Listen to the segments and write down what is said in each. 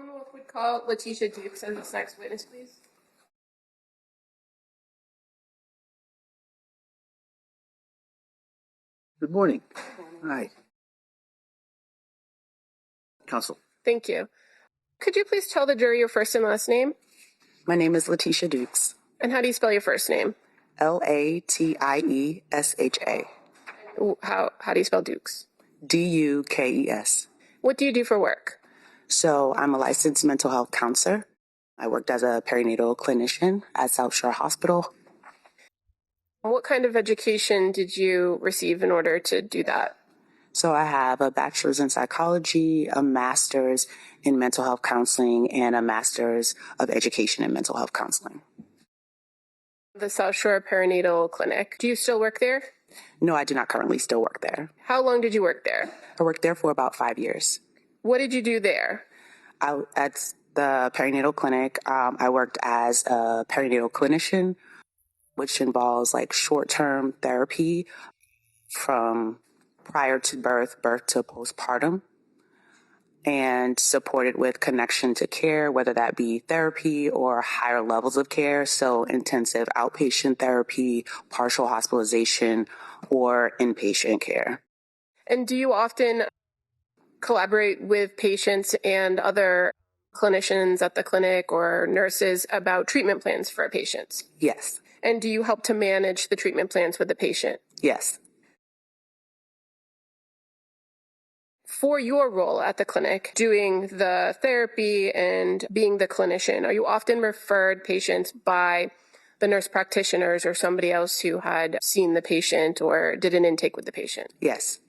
Commonwealth would call Latiesha Dukes as its next witness, please. Good morning. Hi. Counsel. Thank you. Could you please tell the jury your first and last name? My name is Latiesha Dukes. And how do you spell your first name? Latiesha. How do you spell Dukes? Dukes. What do you do for work? So I'm a licensed mental health counselor. I worked as a perinatal clinician at South Shore Hospital. What kind of education did you receive in order to do that? So I have a bachelor's in psychology, a master's in mental health counseling, and a master's of education in mental health counseling. The South Shore Perinatal Clinic. Do you still work there? No, I do not currently still work there. How long did you work there? I worked there for about 5 years. What did you do there? At the perinatal clinic, I worked as a perinatal clinician, which involves like short-term therapy from prior to birth to postpartum, and supported with connection to care, whether that be therapy or higher levels of care, so intensive outpatient therapy, partial hospitalization, or inpatient care. And do you often collaborate with patients and other clinicians at the clinic or nurses about treatment plans for patients? Yes. And do you help to manage the treatment plans with the patient? Yes. For your role at the clinic, doing the therapy and being the clinician, are you often referred patients by the nurse practitioners or somebody else who had seen the patient or did an intake with the patient? Yes.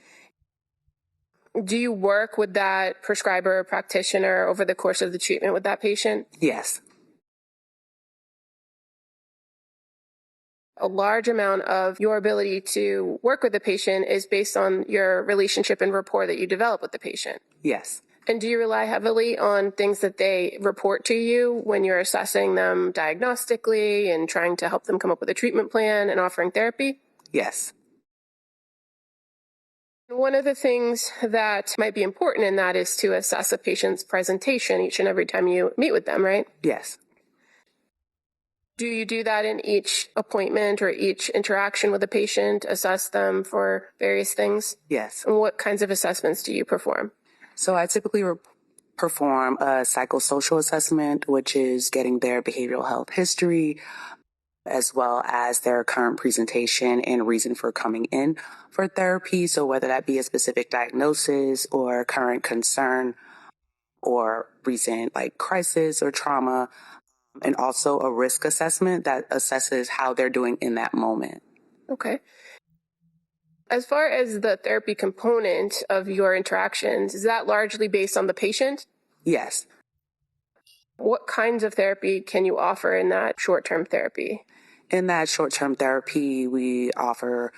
Do you work with that prescriber or practitioner over the course of the treatment with that patient? Yes. A large amount of your ability to work with the patient is based on your relationship and rapport that you develop with the patient. Yes. And do you rely heavily on things that they report to you when you're assessing them diagnostically and trying to help them come up with a treatment plan and offering therapy? Yes. One of the things that might be important in that is to assess a patient's presentation each and every time you meet with them, right? Yes. Do you do that in each appointment or each interaction with a patient, assess them for various things? Yes. And what kinds of assessments do you perform? So I typically perform a psychosocial assessment, which is getting their behavioral health history, as well as their current presentation and reason for coming in for therapy. So whether that be a specific diagnosis or current concern or recent like crisis or trauma, and also a risk assessment that assesses how they're doing in that moment. Okay. As far as the therapy component of your interactions, is that largely based on the patient? Yes. What kinds of therapy can you offer in that short-term therapy? In that short-term therapy, we offer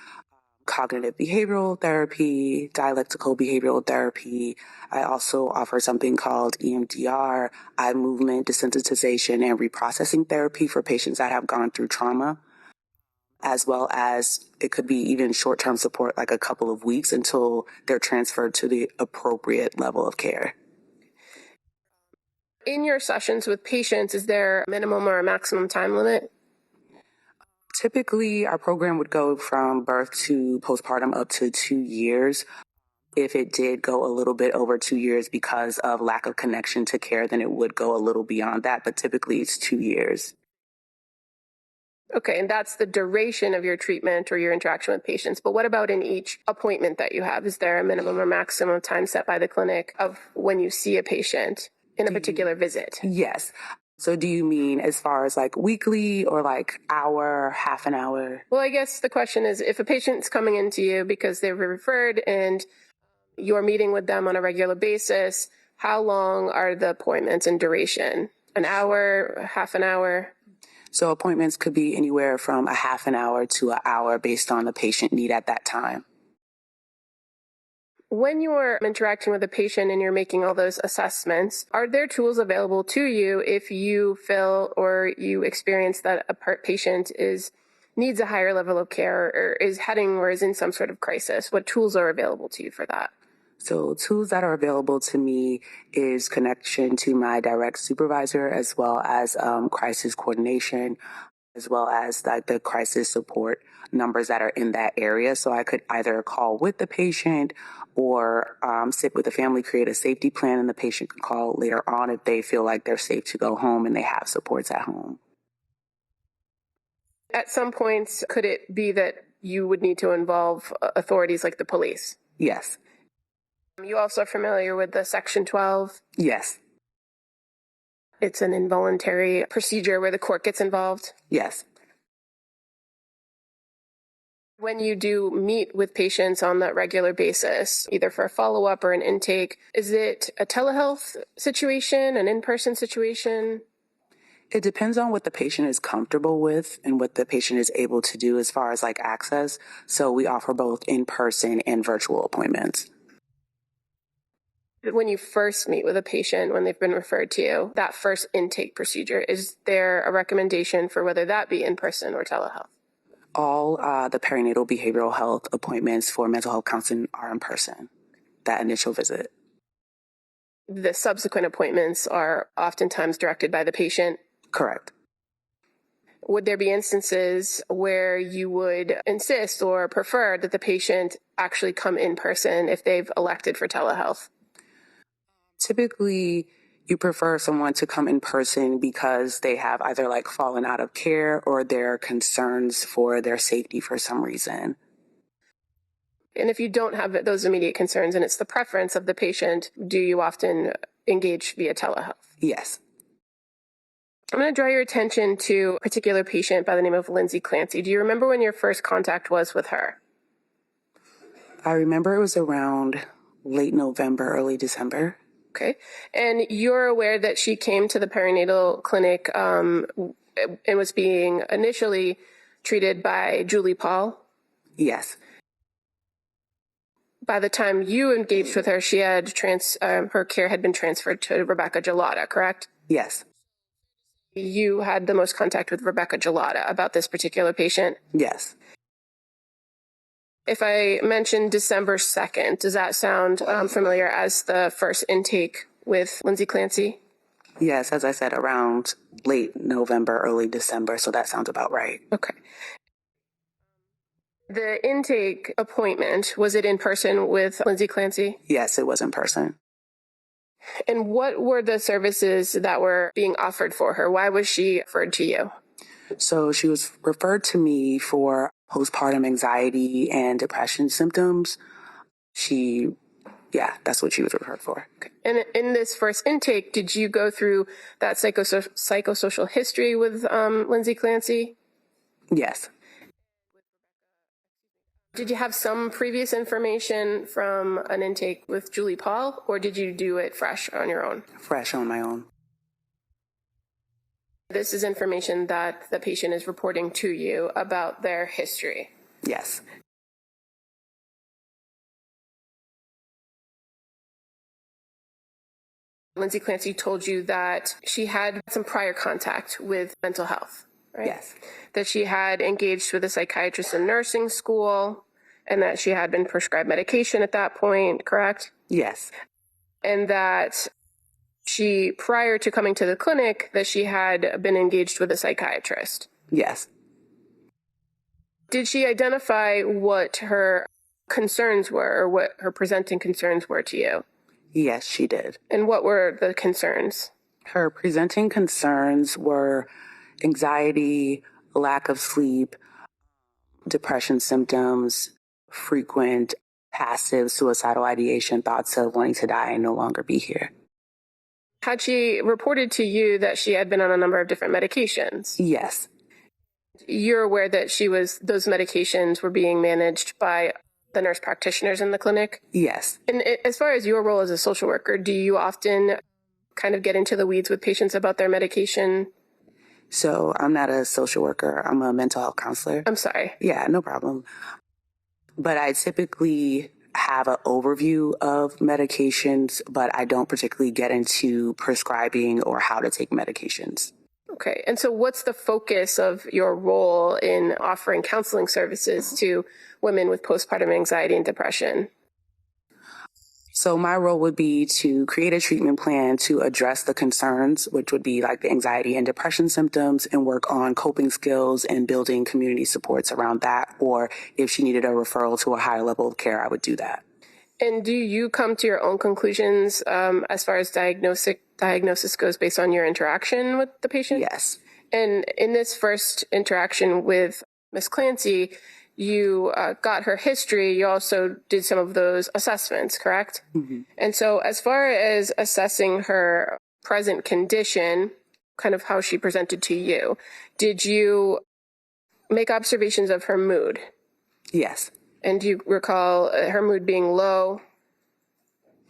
cognitive behavioral therapy, dialectical behavioral therapy. I also offer something called EMDR, eye movement desensitization and reprocessing therapy for patients that have gone through trauma, as well as it could be even short-term support, like a couple of weeks until they're transferred to the appropriate level of care. In your sessions with patients, is there a minimum or a maximum time limit? Typically, our program would go from birth to postpartum up to 2 years. If it did go a little bit over 2 years because of lack of connection to care, then it would go a little beyond that, but typically it's 2 years. Okay, and that's the duration of your treatment or your interaction with patients. But what about in each appointment that you have? Is there a minimum or maximum time set by the clinic of when you see a patient in a particular visit? Yes. So do you mean as far as like weekly or like hour, half an hour? Well, I guess the question is if a patient's coming into you because they were referred and you're meeting with them on a regular basis, how long are the appointments in duration? An hour, half an hour? So appointments could be anywhere from a half an hour to an hour based on the patient need at that time. When you're interacting with a patient and you're making all those assessments, are there tools available to you if you feel or you experience that a patient needs a higher level of care or is heading or is in some sort of crisis? What tools are available to you for that? So tools that are available to me is connection to my direct supervisor, as well as crisis coordination, as well as like the crisis support numbers that are in that area. So I could either call with the patient or sit with the family, create a safety plan, and the patient can call later on if they feel like they're safe to go home and they have supports at home. At some points, could it be that you would need to involve authorities like the police? Yes. You also are familiar with the Section 12? Yes. It's an involuntary procedure where the court gets involved? Yes. When you do meet with patients on that regular basis, either for a follow-up or an intake, is it a telehealth situation, an in-person situation? It depends on what the patient is comfortable with and what the patient is able to do as far as like access. So we offer both in-person and virtual appointments. When you first meet with a patient, when they've been referred to you, that first intake procedure, is there a recommendation for whether that be in-person or telehealth? All the perinatal behavioral health appointments for mental health counseling are in person, that initial visit. The subsequent appointments are oftentimes directed by the patient? Correct. Would there be instances where you would insist or prefer that the patient actually come in person if they've elected for telehealth? Typically, you prefer someone to come in person because they have either like fallen out of care or there are concerns for their safety for some reason. And if you don't have those immediate concerns and it's the preference of the patient, do you often engage via telehealth? Yes. I'm going to draw your attention to a particular patient by the name of Lindsay Clancy. Do you remember when your first contact was with her? I remember it was around late November, early December. Okay. And you're aware that she came to the perinatal clinic and was being initially treated by Julie Paul? Yes. By the time you engaged with her, she had her care had been transferred to Rebecca Gelada, correct? Yes. You had the most contact with Rebecca Gelada about this particular patient? Yes. If I mention December 2nd, does that sound familiar as the first intake with Lindsay Clancy? Yes, as I said, around late November, early December, so that sounds about right. Okay. The intake appointment, was it in person with Lindsay Clancy? Yes, it was in person. And what were the services that were being offered for her? Why was she referred to you? So she was referred to me for postpartum anxiety and depression symptoms. That's what she was referred for. Okay. And in this first intake, did you go through that psychosocial history with Lindsay Clancy? Yes. Did you have some previous information from an intake with Julie Paul, or did you do it fresh on your own? Fresh on my own. This is information that the patient is reporting to you about their history. Yes. Lindsay Clancy told you that she had some prior contact with mental health, right? Yes. That she had engaged with a psychiatrist in nursing school, and that she had been prescribed medication at that point, correct? Yes. And that she, prior to coming to the clinic, that she had been engaged with a psychiatrist. Yes. Did she identify what her concerns were, or what her presenting concerns were to you? Yes, she did. And what were the concerns? Her presenting concerns were anxiety, lack of sleep, depression symptoms, frequent passive suicidal ideation, thoughts of wanting to die and no longer be here. Had she reported to you that she had been on a number of different medications? Yes. You're aware that those medications were being managed by the nurse practitioners in the clinic? Yes. And as far as your role as a social worker, do you often kind of get into the weeds with patients about their medication? So I'm not a social worker. I'm a mental health counselor. I'm sorry. Yeah, no problem. But I typically have an overview of medications, but I don't particularly get into prescribing or how to take medications. Okay. And so what's the focus of your role in offering counseling services to women with postpartum anxiety and depression? So my role would be to create a treatment plan to address the concerns, which would be like the anxiety and depression symptoms, and work on coping skills and building community supports around that. Or if she needed a referral to a higher level of care, I would do that. And do you come to your own conclusions as far as diagnosis goes based on your interaction with the patient? Yes. And in this first interaction with Ms. Clancy, you got her history. You also did some of those assessments, correct? Mm-hmm. And so as far as assessing her present condition, kind of how she presented to you, did you make observations of her mood? Yes. And do you recall her mood being low,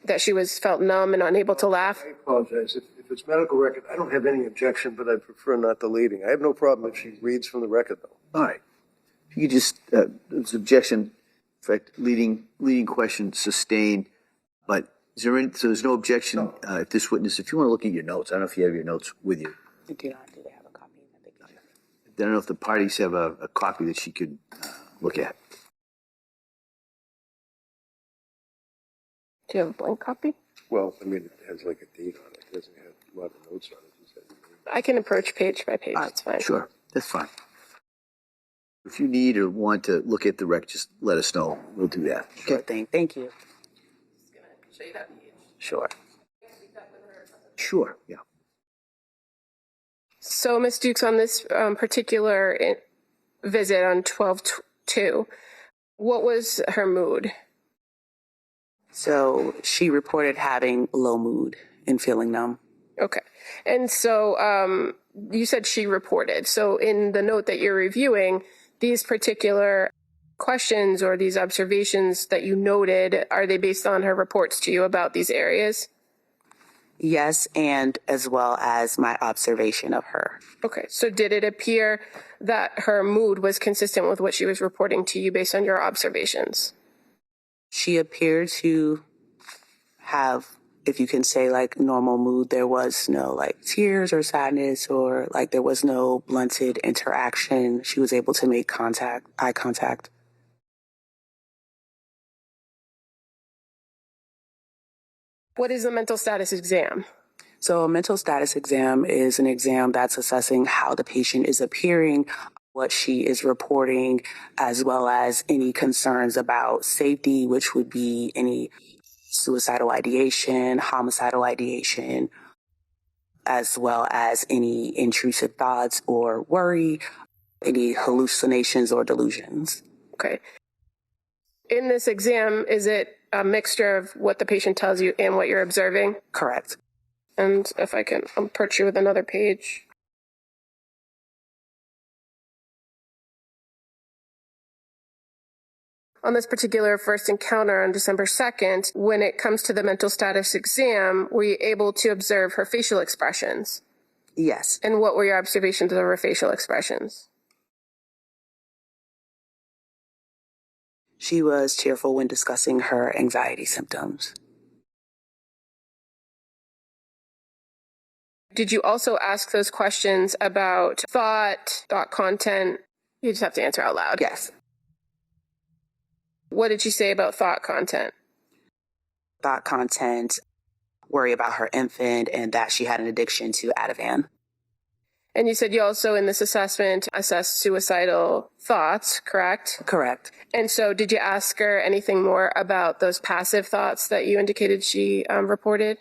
that she felt numb and unable to laugh? I apologize. If it's medical record, I don't have any objection, but I prefer not deleting. I have no problem if she reads from the record, though. All right. If you could just, there's objection, in fact, leading question sustained, but so there's no objection if this witness, if you want to look at your notes, I don't know if you have your notes with you. I do not. Do they have a copy? I don't know if the parties have a copy that she could look at. Do you have a blank copy? Well, I mean, it has like a date on it. It doesn't have a lot of notes on it. Just has a name. I can approach page by page. It's fine. Sure, that's fine. If you need or want to look at the record, just let us know. We'll do that. Good thing. Thank you. Show you that page. Sure. Sure, yeah. So, Ms. Dukes, on this particular visit on 12/2, what was her mood? So she reported having low mood and feeling numb. Okay. And so you said she reported. So in the note that you're reviewing, these particular questions or these observations that you noted, are they based on her reports to you about these areas? Yes, and as well as my observation of her. Okay. So did it appear that her mood was consistent with what she was reporting to you based on your observations? She appeared to have, if you can say, like normal mood. There was no like tears or sadness, or like there was no blunted interaction. She was able to make eye contact. What is the mental status exam? So a mental status exam is an exam that's assessing how the patient is appearing, what she is reporting, as well as any concerns about safety, which would be any suicidal ideation, homicidal ideation, as well as any intrusive thoughts or worry, any hallucinations or delusions. Okay. In this exam, is it a mixture of what the patient tells you and what you're observing? Correct. And if I can approach you with another page. On this particular first encounter on December 2nd, when it comes to the mental status exam, were you able to observe her facial expressions? Yes. And what were your observations of her facial expressions? She was cheerful when discussing her anxiety symptoms. Did you also ask those questions about thought content? You just have to answer out loud. Yes. What did she say about thought content? Thought content, worry about her infant, and that she had an addiction to Ativan. And you said you also, in this assessment, assessed suicidal thoughts, correct? Correct. And so did you ask her anything more about those passive thoughts that you indicated she reported?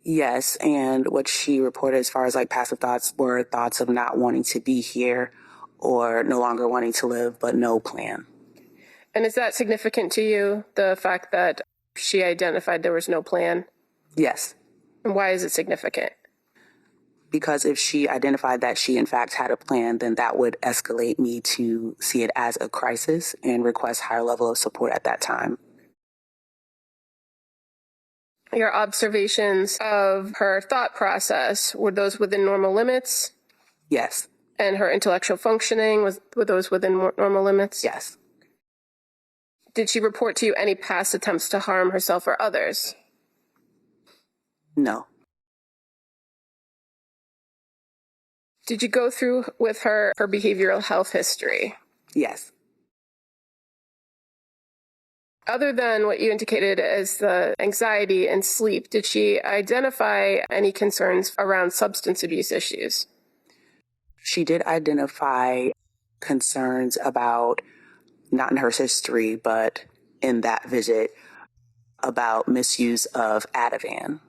Yes, and what she reported as far as like passive thoughts were thoughts of not wanting to be here or no longer wanting to live, but no plan. And is that significant to you, the fact that she identified there was no plan? Yes. And why is it significant? Because if she identified that she in fact had a plan, then that would escalate me to see it as a crisis and request higher level of support at that time. Your observations of her thought process, were those within normal limits? Yes. And her intellectual functioning, were those within normal limits? Yes. Did she report to you any past attempts to harm herself or others? No. Did you go through with her behavioral health history? Yes. Other than what you indicated as the anxiety and sleep, did she identify any concerns around substance abuse issues? She did identify concerns about, not in her history, but in that visit, about misuse of Ativan.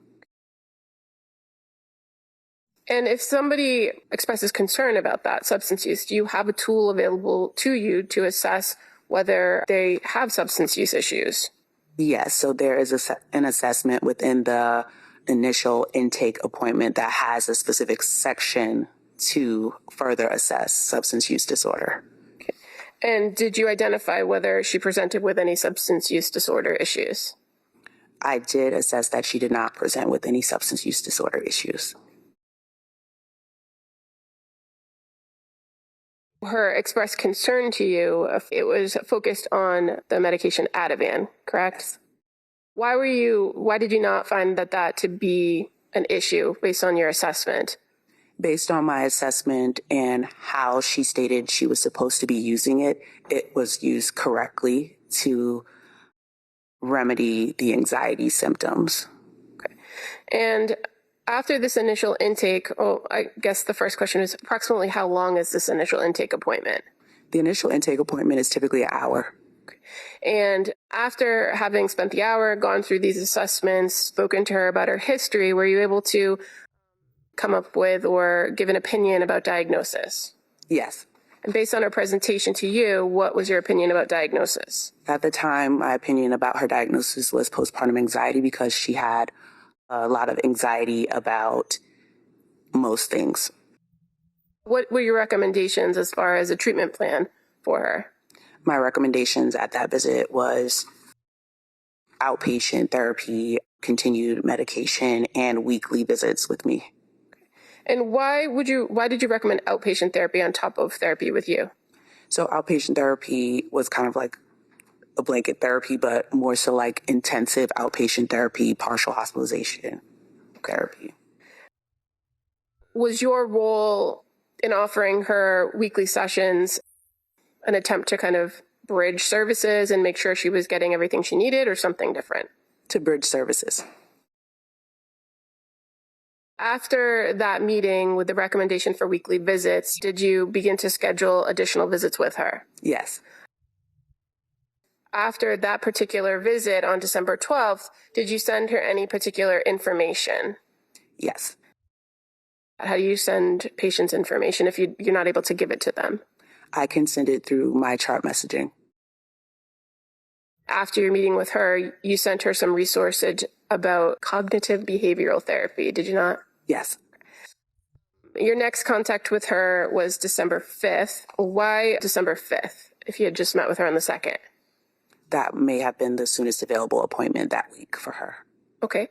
And if somebody expresses concern about that substance use, do you have a tool available to you to assess whether they have substance use issues? Yes, so there is an assessment within the initial intake appointment that has a specific section to further assess substance use disorder. Okay. And did you identify whether she presented with any substance use disorder issues? I did assess that she did not present with any substance use disorder issues. Her expressed concern to you, it was focused on the medication Ativan, correct? Why did you not find that to be an issue based on your assessment? Based on my assessment and how she stated she was supposed to be using it, it was used correctly to remedy the anxiety symptoms. Okay. And after this initial intake, I guess the first question is approximately how long is this initial intake appointment? The initial intake appointment is typically an hour. Okay. And after having spent the hour, gone through these assessments, spoken to her about her history, were you able to come up with or give an opinion about diagnosis? Yes. And based on her presentation to you, what was your opinion about diagnosis? At the time, my opinion about her diagnosis was postpartum anxiety because she had a lot of anxiety about most things. What were your recommendations as far as a treatment plan for her? My recommendations at that visit was outpatient therapy, continued medication, and weekly visits with me. And why did you recommend outpatient therapy on top of therapy with you? So outpatient therapy was kind of like a blanket therapy, but more so like intensive outpatient therapy, partial hospitalization therapy. Was your role in offering her weekly sessions an attempt to kind of bridge services and make sure she was getting everything she needed, or something different? To bridge services. After that meeting with the recommendation for weekly visits, did you begin to schedule additional visits with her? Yes. After that particular visit on December 12th, did you send her any particular information? Yes. How do you send patients information if you're not able to give it to them? I can send it through my chart messaging. After your meeting with her, you sent her some resources about cognitive behavioral therapy, did you not? Yes. Your next contact with her was December 5th. Why December 5th, if you had just met with her on the 2nd? That may have been the soonest available appointment that week for her. Okay.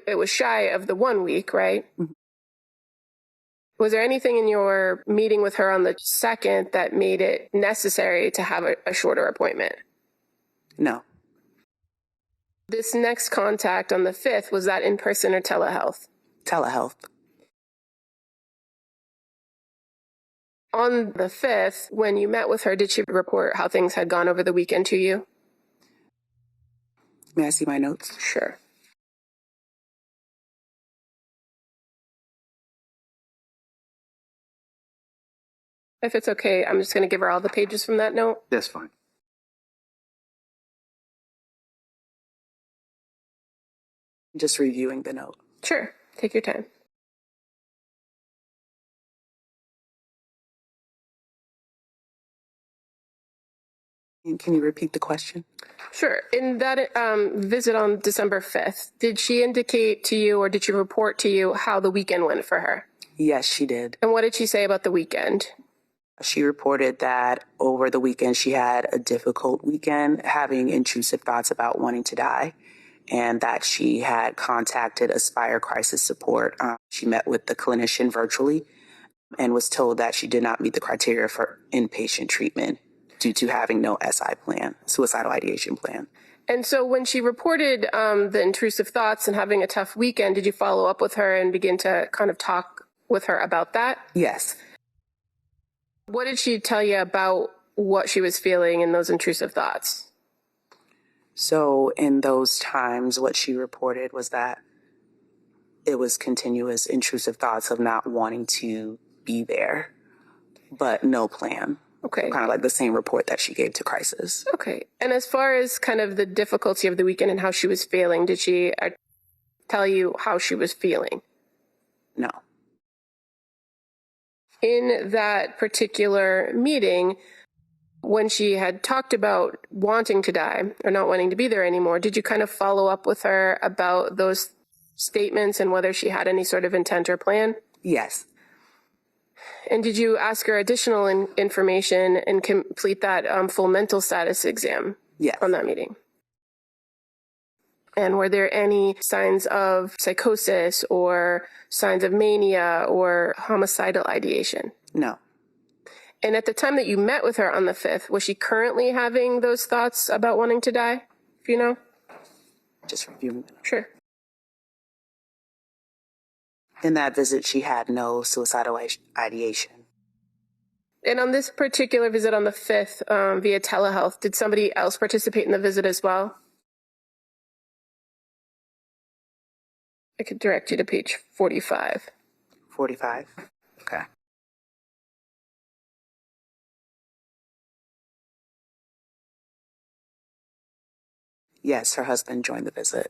It was shy of the 1 week, right? Mm-hmm. Was there anything in your meeting with her on the 2nd that made it necessary to have a shorter appointment? No. This next contact on the 5th, was that in person or telehealth? Telehealth. On the 5th, when you met with her, did she report how things had gone over the weekend to you? May I see my notes? Sure. If it's okay, I'm just going to give her all the pages from that note. That's fine. Just reviewing the note. Sure. Take your time. And can you repeat the question? Sure. In that visit on December 5th, did she indicate to you or did she report to you how the weekend went for her? Yes, she did. And what did she say about the weekend? She reported that over the weekend she had a difficult weekend, having intrusive thoughts about wanting to die, and that she had contacted Aspire Crisis Support. She met with the clinician virtually and was told that she did not meet the criteria for inpatient treatment due to having no SI plan, suicidal ideation plan. And so when she reported the intrusive thoughts and having a tough weekend, did you follow up with her and begin to kind of talk with her about that? Yes. What did she tell you about what she was feeling in those intrusive thoughts? So in those times, what she reported was that it was continuous intrusive thoughts of not wanting to be there, but no plan. Okay. Kind of like the same report that she gave to crisis. Okay. And as far as kind of the difficulty of the weekend and how she was feeling, did she tell you how she was feeling? No. In that particular meeting, when she had talked about wanting to die or not wanting to be there anymore, did you kind of follow up with her about those statements and whether she had any sort of intent or plan? Yes. And did you ask her additional information and complete that full mental status exam? Yes. From that meeting? And were there any signs of psychosis or signs of mania or homicidal ideation? No. And at the time that you met with her on the 5th, was she currently having those thoughts about wanting to die? Do you know? Just for a few minutes. Sure. In that visit, she had no suicidal ideation. And on this particular visit on the 5th, via telehealth, did somebody else participate in the visit as well? I could direct you to page 45. 45? Okay. Yes, her husband joined the visit.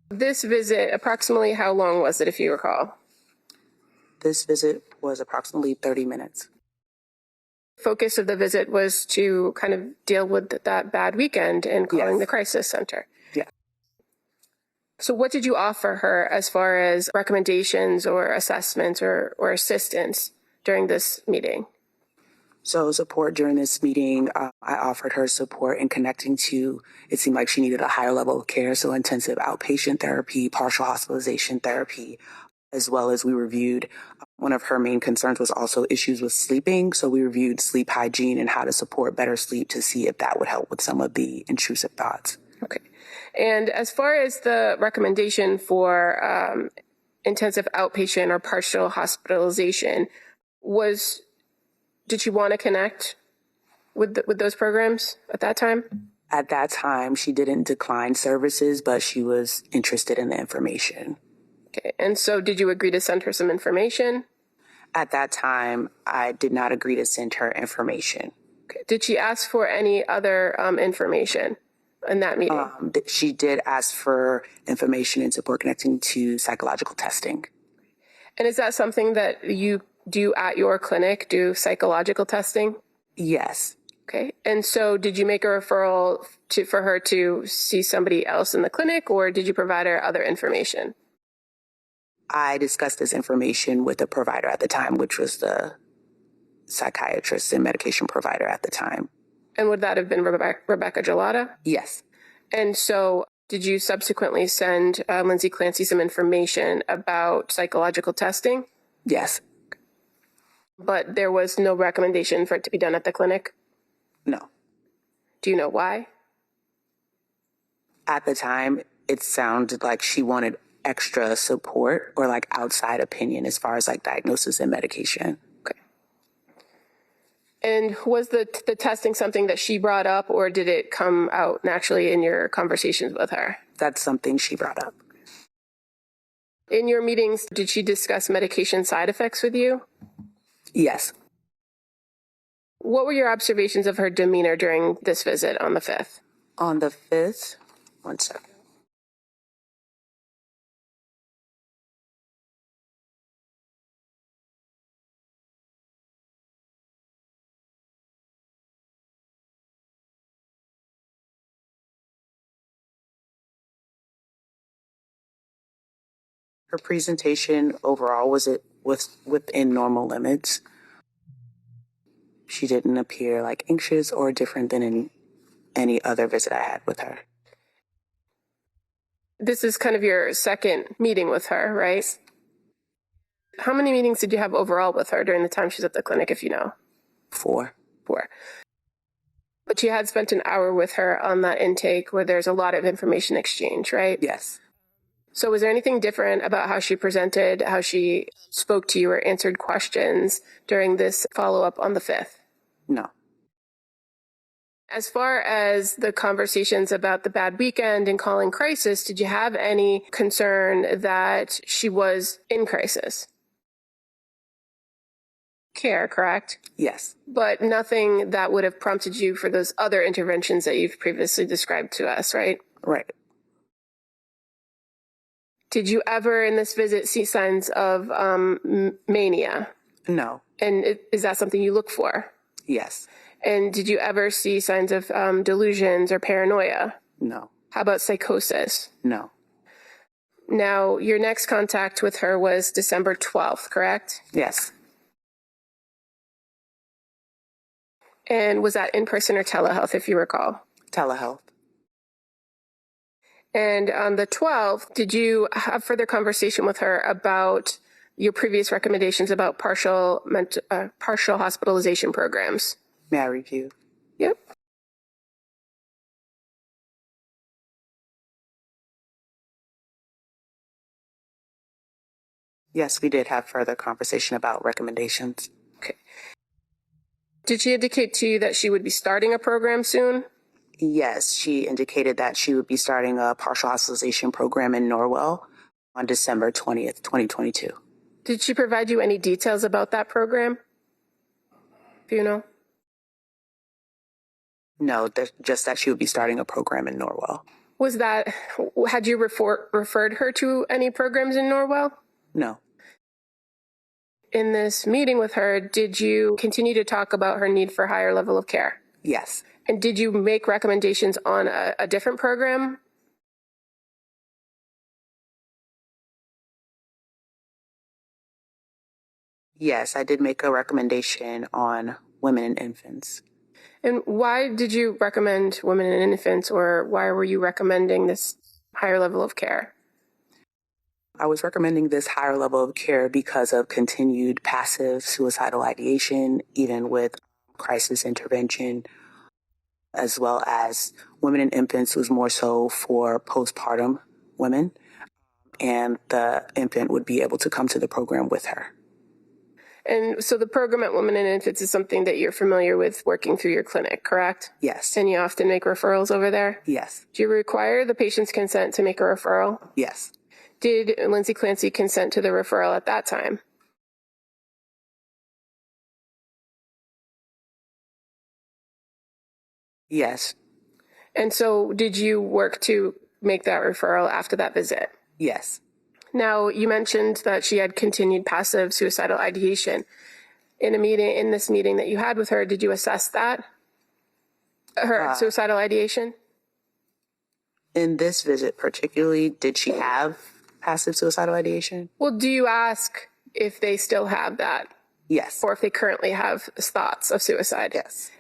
This visit, approximately how long was it, if you recall? This visit was approximately 30 minutes. Focus of the visit was to kind of deal with that bad weekend and calling the crisis center. Yeah. So what did you offer her as far as recommendations or assessments or assistance during this meeting? So support during this meeting, I offered her support in connecting to, it seemed like she needed a higher level of care, so intensive outpatient therapy, partial hospitalization therapy, as well as we reviewed, one of her main concerns was also issues with sleeping. So we reviewed sleep hygiene and how to support better sleep to see if that would help with some of the intrusive thoughts. Okay. And as far as the recommendation for intensive outpatient or partial hospitalization, did she want to connect with those programs at that time? At that time, she didn't decline services, but she was interested in the information. Okay. And so did you agree to send her some information? At that time, I did not agree to send her information. Okay. Did she ask for any other information in that meeting? She did ask for information and support connecting to psychological testing. And is that something that you do at your clinic, do psychological testing? Yes. Okay. And so did you make a referral for her to see somebody else in the clinic, or did you provide her other information? I discussed this information with the provider at the time, which was the psychiatrist and medication provider at the time. And would that have been Rebecca Gelada? Yes. And so did you subsequently send Lindsay Clancy some information about psychological testing? Yes. But there was no recommendation for it to be done at the clinic? No. Do you know why? At the time, it sounded like she wanted extra support or like outside opinion as far as like diagnosis and medication. Okay. And was the testing something that she brought up, or did it come out naturally in your conversations with her? That's something she brought up. In your meetings, did she discuss medication side effects with you? Yes. What were your observations of her demeanor during this visit on the 5th? On the 5th, one second. Her presentation overall was within normal limits. She didn't appear like anxious or different than any other visit I had with her. This is kind of your second meeting with her, right? How many meetings did you have overall with her during the time she's at the clinic, if you know? 4. 4. But you had spent an hour with her on that intake where there's a lot of information exchange, right? Yes. So was there anything different about how she presented, how she spoke to you or answered questions during this follow-up on the 5th? No. As far as the conversations about the bad weekend and calling crisis, did you have any concern that she was in crisis? Care, correct? Yes. But nothing that would have prompted you for those other interventions that you've previously described to us, right? Right. Did you ever in this visit see signs of mania? No. And is that something you look for? Yes. And did you ever see signs of delusions or paranoia? No. How about psychosis? No. Now, your next contact with her was December 12th, correct? Yes. And was that in person or telehealth, if you recall? Telehealth. And on the 12th, did you have further conversation with her about your previous recommendations about partial hospitalization programs? May I review? Yep. Yes, we did have further conversation about recommendations. Okay. Did she indicate to you that she would be starting a program soon? Yes, she indicated that she would be starting a partial hospitalization program in Norwell on December 20th, 2022. Did she provide you any details about that program? Do you know? No, just that she would be starting a program in Norwell. Had you referred her to any programs in Norwell? No. In this meeting with her, did you continue to talk about her need for higher level of care? Yes. And did you make recommendations on a different program? Yes, I did make a recommendation on women and infants. And why did you recommend women and infants, or why were you recommending this higher level of care? I was recommending this higher level of care because of continued passive suicidal ideation, even with crisis intervention, as well as women and infants was more so for postpartum women, and the infant would be able to come to the program with her. And so the program at Women and Infants is something that you're familiar with working through your clinic, correct? Yes. And you often make referrals over there? Yes. Do you require the patient's consent to make a referral? Yes. Did Lindsay Clancy consent to the referral at that time? Yes. And so did you work to make that referral after that visit? Yes. Now, you mentioned that she had continued passive suicidal ideation. In this meeting that you had with her, did you assess that? Her suicidal ideation? In this visit particularly, did she have passive suicidal ideation? Well, do you ask if they still have that? Yes. Or if they currently have thoughts of suicide? Yes.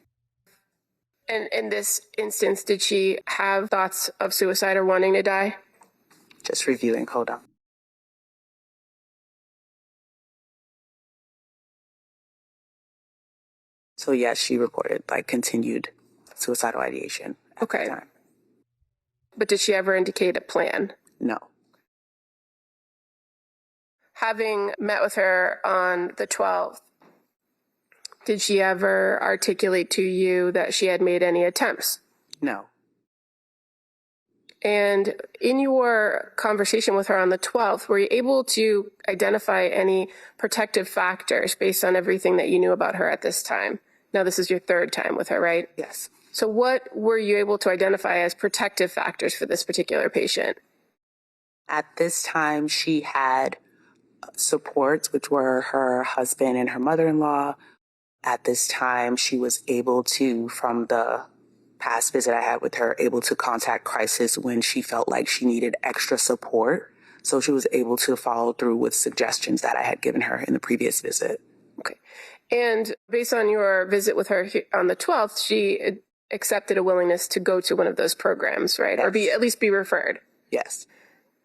And in this instance, did she have thoughts of suicide or wanting to die? Just reviewing. Hold on. So yes, she reported continued suicidal ideation. Okay. At the time. But did she ever indicate a plan? No. Having met with her on the 12th, did she ever articulate to you that she had made any attempts? No. And in your conversation with her on the 12th, were you able to identify any protective factors based on everything that you knew about her at this time? Now, this is your third time with her, right? Yes. So what were you able to identify as protective factors for this particular patient? At this time, she had supports, which were her husband and her mother-in-law. At this time, she was able to, from the past visit I had with her, able to contact crisis when she felt like she needed extra support. So she was able to follow through with suggestions that I had given her in the previous visit. Okay. And based on your visit with her on the 12th, she accepted a willingness to go to one of those programs, right? Yes. Or at least be referred. Yes.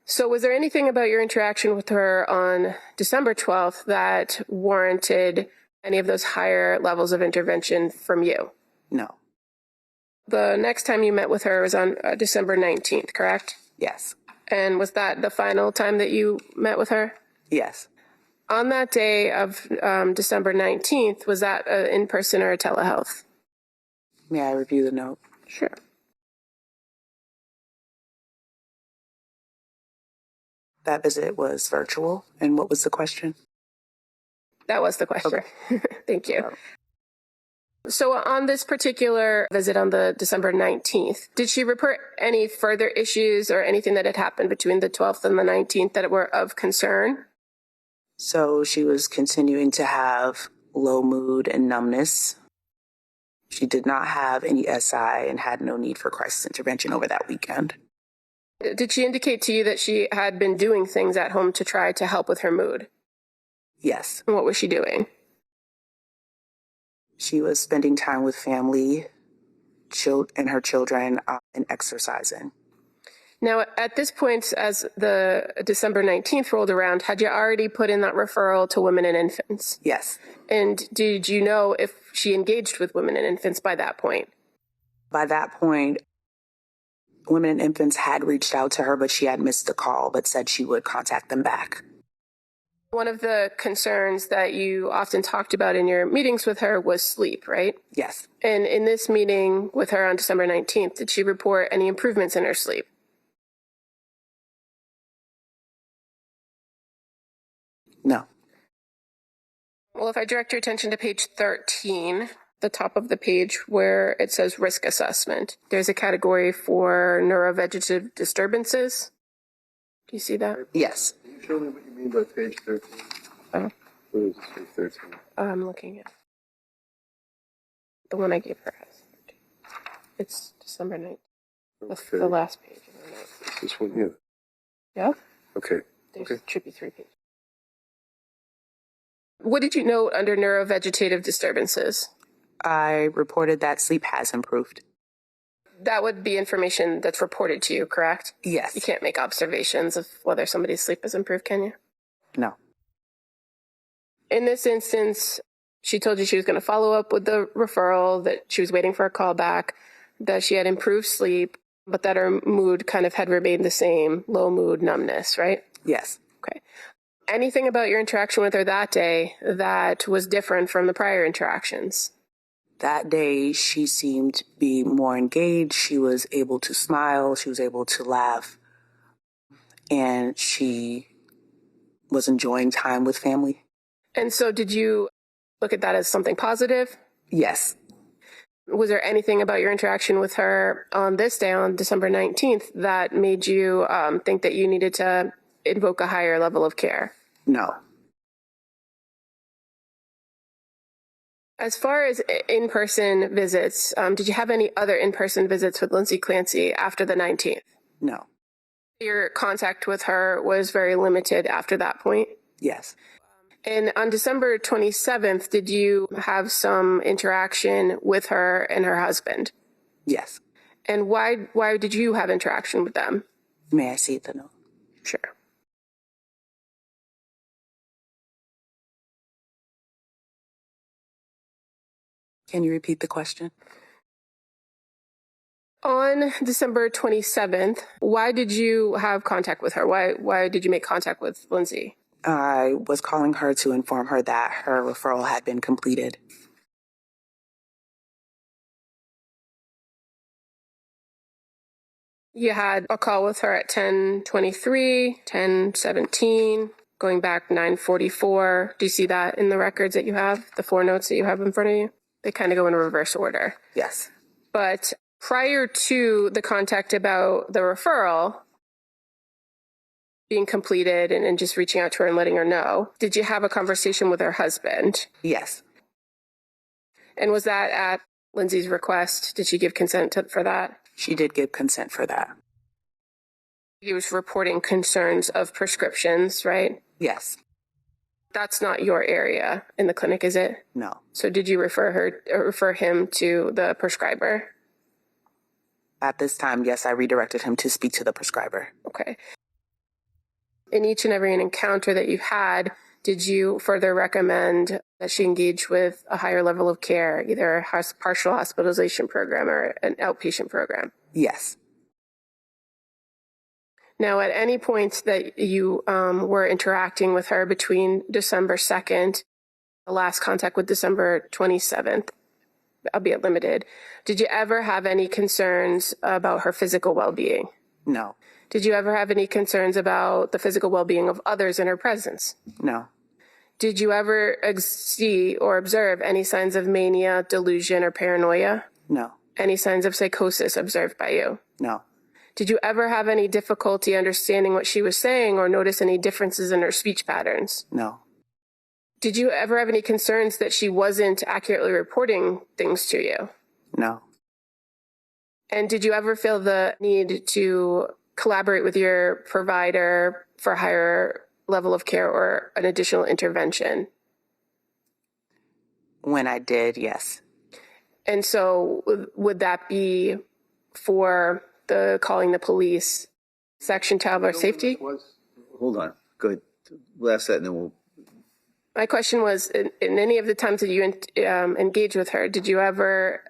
So was there anything about your interaction with her on December 12th that warranted any of those higher levels of intervention from you? No. The next time you met with her was on December 19th, correct? Yes. And was that the final time that you met with her? Yes. On that day of December 19th, was that in person or a telehealth? May I review the note? Sure. That visit was virtual. And what was the question? That was the question. Okay. Thank you. So on this particular visit on the December 19th, did she report any further issues or anything that had happened between the 12th and the 19th that were of concern? So she was continuing to have low mood and numbness. She did not have any SI and had no need for crisis intervention over that weekend. Did she indicate to you that she had been doing things at home to try to help with her mood? Yes. And what was she doing? She was spending time with family and her children and exercising. Now, at this point, as the December 19th rolled around, had you already put in that referral to women and infants? Yes. And did you know if she engaged with women and infants by that point? By that point, women and infants had reached out to her, but she had missed the call, but said she would contact them back. One of the concerns that you often talked about in your meetings with her was sleep, right? Yes. And in this meeting with her on December 19th, did she report any improvements in her sleep? No. Well, if I direct your attention to page 13, the top of the page where it says risk assessment, there's a category for neurovegetative disturbances. Do you see that? Yes. Can you show me what you mean by page 13? Oh. What is page 13? I'm looking at the one I gave her. It's December 9th. Okay. The last page. This one here. Yeah? Okay. There should be 3 pages. What did you note under neurovegetative disturbances? I reported that sleep has improved. That would be information that's reported to you, correct? Yes. You can't make observations of whether somebody's sleep has improved, can you? No. In this instance, she told you she was going to follow up with the referral, that she was waiting for a call back, that she had improved sleep, but that her mood kind of had remained the same, low mood, numbness, right? Yes. Okay. Anything about your interaction with her that day that was different from the prior interactions? That day, she seemed to be more engaged. She was able to smile. She was able to laugh. And she was enjoying time with family. And so did you look at that as something positive? Yes. Was there anything about your interaction with her on this day, on December 19th, that made you think that you needed to invoke a higher level of care? No. As far as in-person visits, did you have any other in-person visits with Lindsay Clancy after the 19th? No. Your contact with her was very limited after that point? Yes. And on December 27th, did you have some interaction with her and her husband? Yes. And why did you have interaction with them? May I see the note? Sure. Can you repeat the question? On December 27th, why did you have contact with her? Why did you make contact with Lindsay? I was calling her to inform her that her referral had been completed. You had a call with her at 10:23, 10:17, going back 9:44. Do you see that in the records that you have, the 4 notes that you have in front of you? They kind of go in reverse order. Yes. But prior to the contact about the referral being completed and just reaching out to her and letting her know, did you have a conversation with her husband? Yes. And was that at Lindsay's request? Did she give consent for that? She did give consent for that. He was reporting concerns of prescriptions, right? Yes. That's not your area in the clinic, is it? No. So did you refer him to the prescriber? At this time, yes, I redirected him to speak to the prescriber. Okay. In each and every encounter that you've had, did you further recommend that she engage with a higher level of care, either a partial hospitalization program or an outpatient program? Yes. Now, at any point that you were interacting with her between December 2nd, the last contact with December 27th, albeit limited. Did you ever have any concerns about her physical well-being? No. Did you ever have any concerns about the physical well-being of others in her presence? No. Did you ever see or observe any signs of mania, delusion, or paranoia? No. Any signs of psychosis observed by you? No. Did you ever have any difficulty understanding what she was saying or notice any differences in her speech patterns? No. Did you ever have any concerns that she wasn't accurately reporting things to you? No. And did you ever feel the need to collaborate with your provider for a higher level of care or an additional intervention? When I did, yes. And so would that be for the calling the police section to have our safety? Hold on. Go ahead. We'll ask that and then we'll. My question was, in any of the times that you engaged with her, did you ever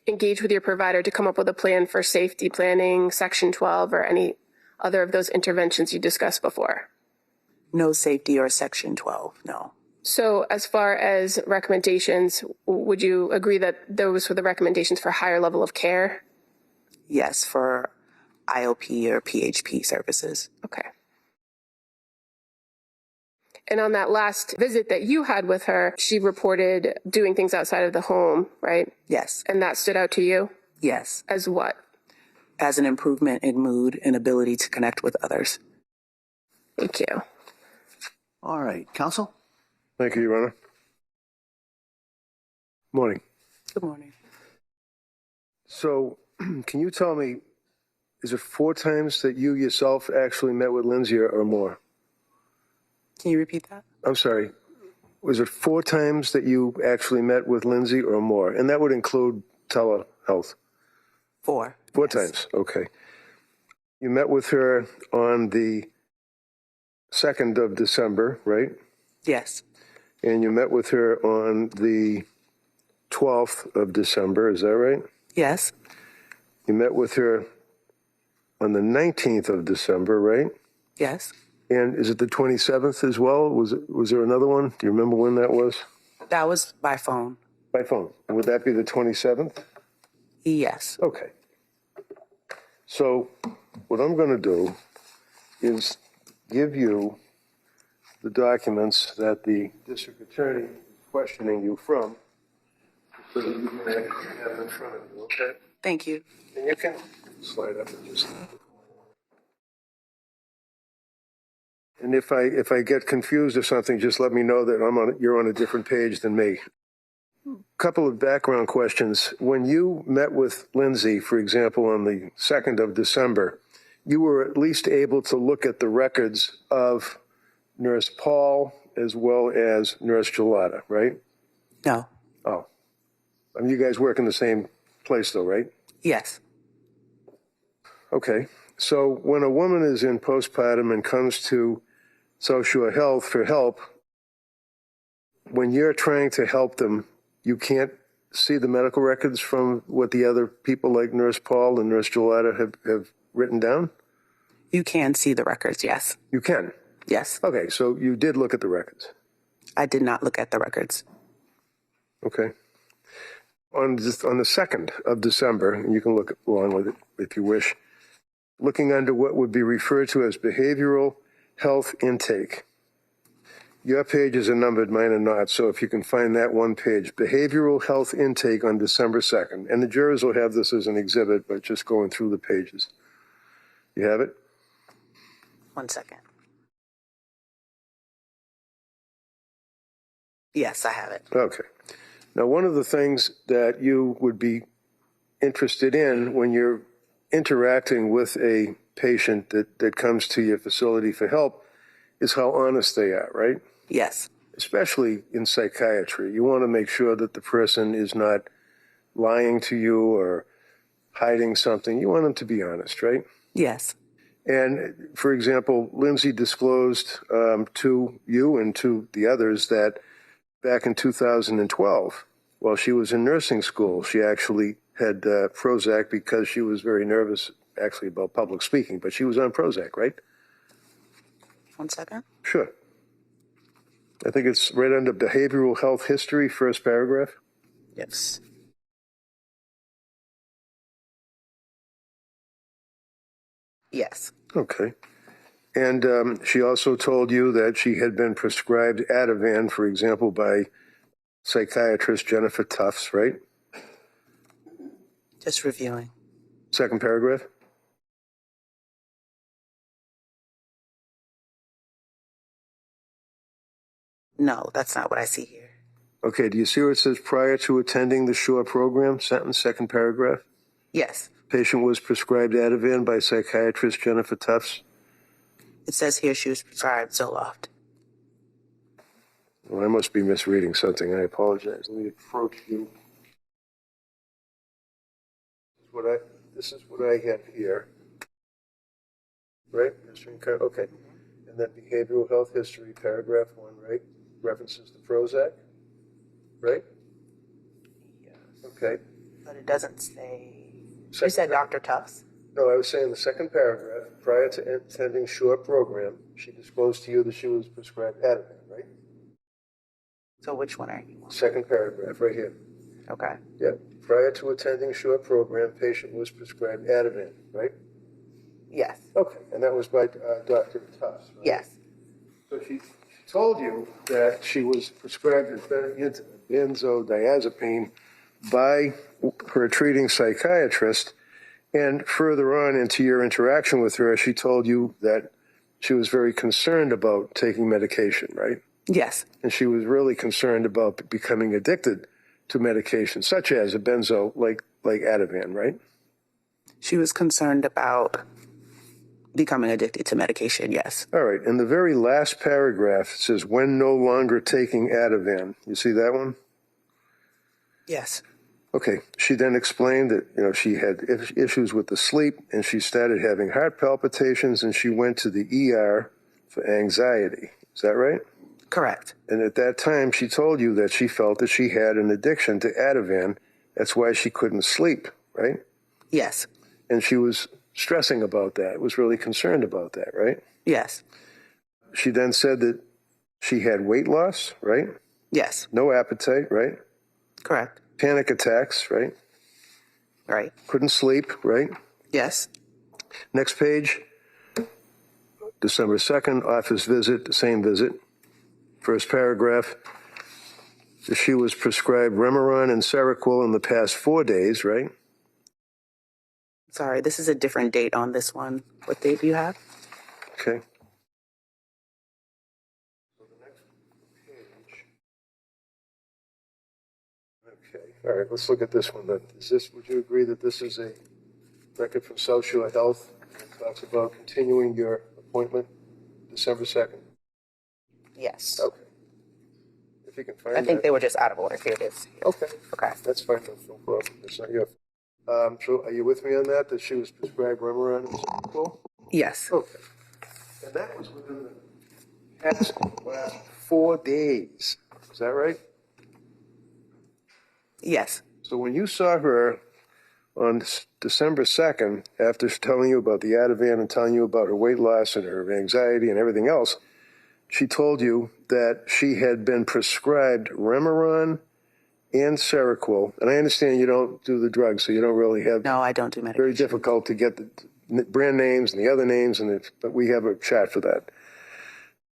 engage with your provider to come up with a plan for safety planning, Section 12, or any other of those interventions you discussed before? No safety or Section 12, no. So as far as recommendations, would you agree that those were the recommendations for higher level of care? Yes, for IOP or PHP services. Okay. And on that last visit that you had with her, she reported doing things outside of the home, right? Yes. And that stood out to you? Yes. As what? As an improvement in mood and ability to connect with others. Thank you. All right. Counsel? Thank you, Your Honor. Morning. Good morning. So, can you tell me, is it 4 times that you yourself actually met with Lindsay or more? Can you repeat that? I'm sorry. Was it 4 times that you actually met with Lindsay or more? And that would include telehealth. 4. 4 Yes. times, okay. You met with her on the 2nd of December, right? Yes. And you met with her on the 12th of December, is that right? Yes. You met with her on the 19th of December, right? Yes. And is it the 27th as well? Was there another one? Do you remember when that was? That was by phone. By phone. And would that be the 27th? Yes. Okay. So what I'm going to do is give you the documents that the district attorney is questioning you from, so that you can actually have them in front of you, okay? Thank you. And you can slide up and just. And if I get confused or something, just let me know that you're on a different page than me. Couple of background questions. When you met with Lindsay, for example, on the 2nd of December, you were at least able to look at the records of Nurse Paul as well as Nurse Gelada, right? No. Oh. I mean, you guys work in the same place though, right? Yes. Okay. So when a woman is in postpartum and comes to South Shore Health for help, when you're trying to help them, you can't see the medical records from what the other people like Nurse Paul and Nurse Gelada have written down? You can see the records, yes. You can? Yes. Okay, so you did look at the records. I did not look at the records. Okay. On the 2nd of December, and you can look along with it if you wish, looking under what would be referred to as behavioral health intake. Your pages are numbered, mine are not, so if you can find that one page, behavioral health intake on December 2nd. And the jurors will have this as an exhibit, but just going through the pages. You have it? 1 second. Yes, I have it. Okay. Now, one of the things that you would be interested in when you're interacting with a patient that comes to your facility for help is how honest they are, right? Yes. Especially in psychiatry. You want to make sure that the person is not lying to you or hiding something. You want them to be honest, right? Yes. And, for example, Lindsay disclosed to you and to the others that back in 2012, while she was in nursing school, she actually had Prozac because she was very nervous, actually, about public speaking. But she was on Prozac, right? 1 second. Sure. I think it's right under behavioral health history, first paragraph. Yes. Yes. Okay. And she also told you that she had been prescribed Ativan, for example, by psychiatrist Jennifer Tufts, right? Just reviewing. Second paragraph. No, that's not what I see here. Okay, do you see where it says prior to attending the Shore program, sentence, second paragraph? Yes. Patient was prescribed Ativan by psychiatrist Jennifer Tufts. It says here she was prescribed Zoloft. Well, I must be misreading something. I apologize. Let me approach you. This is what I have here. Right? Okay. And then behavioral health history, paragraph 1, right? References to Prozac, right? Yes. Okay. But it doesn't say. You said Dr. Tufts? No, I was saying the second paragraph, prior to attending Shore program, she disclosed to you that she was prescribed Ativan, right? So which one are you on? Second paragraph, right here. Okay. Yeah. Prior to attending Shore program, patient was prescribed Ativan, right? Yes. Okay. And that was by Dr. Tufts, right? Yes. So she told you that she was prescribed benzodiazepine by her treating psychiatrist, and further on into your interaction with her, she told you that she was very concerned about taking medication, right? Yes. And she was really concerned about becoming addicted to medication, such as a benzo, like Ativan, right? She was concerned about becoming addicted to medication, yes. All right. In the very last paragraph, it says, when no longer taking Ativan. You see that one? Yes. Okay. She then explained that, she had issues with the sleep, and she started having heart palpitations, and she went to the ER for anxiety. Is that right? Correct. And at that time, she told you that she felt that she had an addiction to Ativan. That's why she couldn't sleep, right? Yes. And she was stressing about that, was really concerned about that, right? Yes. She then said that she had weight loss, right? Yes. No appetite, right? Correct. Panic attacks, right? Right. Couldn't sleep, right? Yes. Next page, December 2nd, office visit, the same visit. First paragraph, she was prescribed Remeron and Seroquel in the past 4 days, right? Sorry, this is a different date on this one. What date do you have? Okay. So the next page. Okay. All right, let's look at this one then. Would you agree that this is a record from South Shore Health? It talks about continuing your appointment December 2nd. Yes. Okay. If you can find I think that. they were just out of order. Here it is. Okay. Okay. That's fine. No problem. It's not your so are you with me on that she was prescribed Remeron and Seroquel? Yes. Okay. And that was within the last 4 days. Is that right? Yes. So when you saw her on December 2nd, after telling you about the Ativan and telling you about her weight loss and her anxiety and everything else, she told you that she had been prescribed Remeron and Seroquel. And I understand you don't do the drugs, so you don't really have... No, I don't do medication. Very difficult to get the brand names and the other names, but we have a chat for that.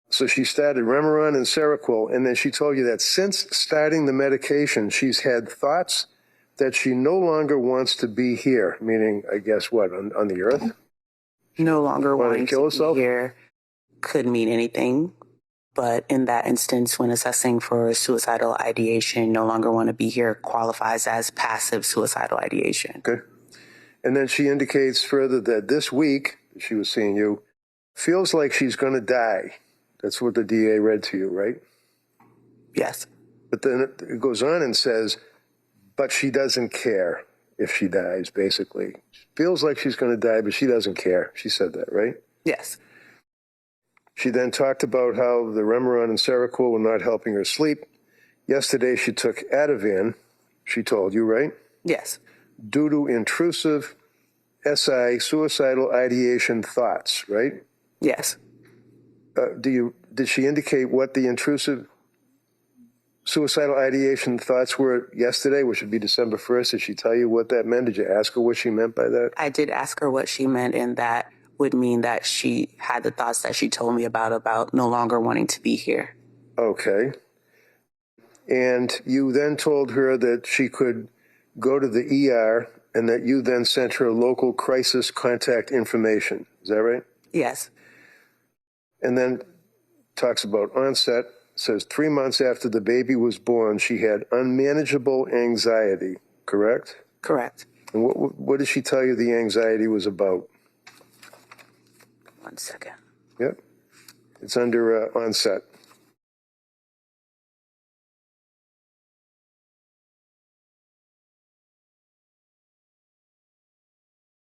So she started Remeron and Seroquel, and then she told you that since starting the medication, she's had thoughts that she no longer wants to be here, meaning, I guess, what, on the earth? No longer wanting kill to herself? be here could mean anything. But in that instance, when assessing for suicidal ideation, no longer want to be here qualifies as passive suicidal ideation. Okay. And then she indicates further that this week, she was seeing you, feels like she's going to die. That's what the DA read to you, right? Yes. But then it goes on and says, but she doesn't care if she dies, basically. She feels like she's going to die, but she doesn't care. She said that, right? Yes. She then talked about how the Remeron and Seroquel were not helping her sleep. Yesterday she took Ativan, she told you, right? Yes. Due to intrusive SI, suicidal ideation thoughts, right? Yes. Did she indicate what the intrusive suicidal ideation thoughts were yesterday, which would be December 1st. Did she tell you what that meant? Did you ask her what she meant by that? I did ask her what she meant, and that would mean that she had the thoughts that she told me about no longer wanting to be here. Okay. And you then told her that she could go to the ER and that you then sent her local crisis contact information. Is that right? Yes. And then talks about onset, says 3 months after the baby was born, she had unmanageable anxiety, correct? Correct. And what did she tell you the anxiety was about? 1 second. Yep. It's under onset.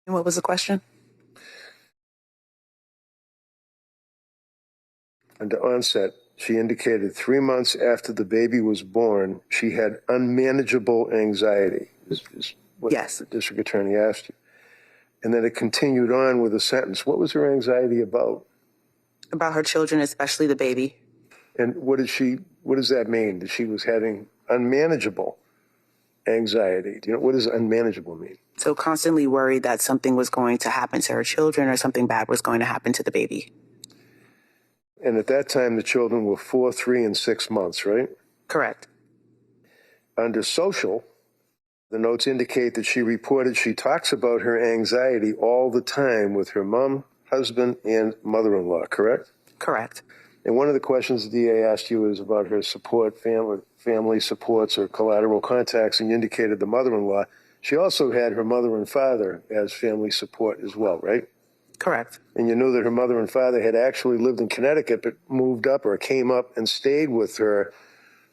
And what was the question? Under onset, she indicated 3 months after the baby was born, she had unmanageable anxiety, is what Yes. the district attorney asked you. And then it continued on with a sentence. What was her anxiety about? About her children, especially the baby. And what does that mean? That she was having unmanageable anxiety? Do you know, what does unmanageable mean? So constantly worried that something was going to happen to her children or something bad was going to happen to the baby. And at that time, the children were 4, 3, and 6 months, right? Correct. Under social, the notes indicate that she talks about her anxiety all the time with her mom, husband, and mother-in-law, correct? Correct. And one of the questions the DA asked you is about her support, family supports or collateral contacts, and you indicated the mother-in-law. She also had her mother and father as family support as well, right? Correct. And you knew that her mother and father had actually lived in Connecticut, but moved up or came up and stayed with her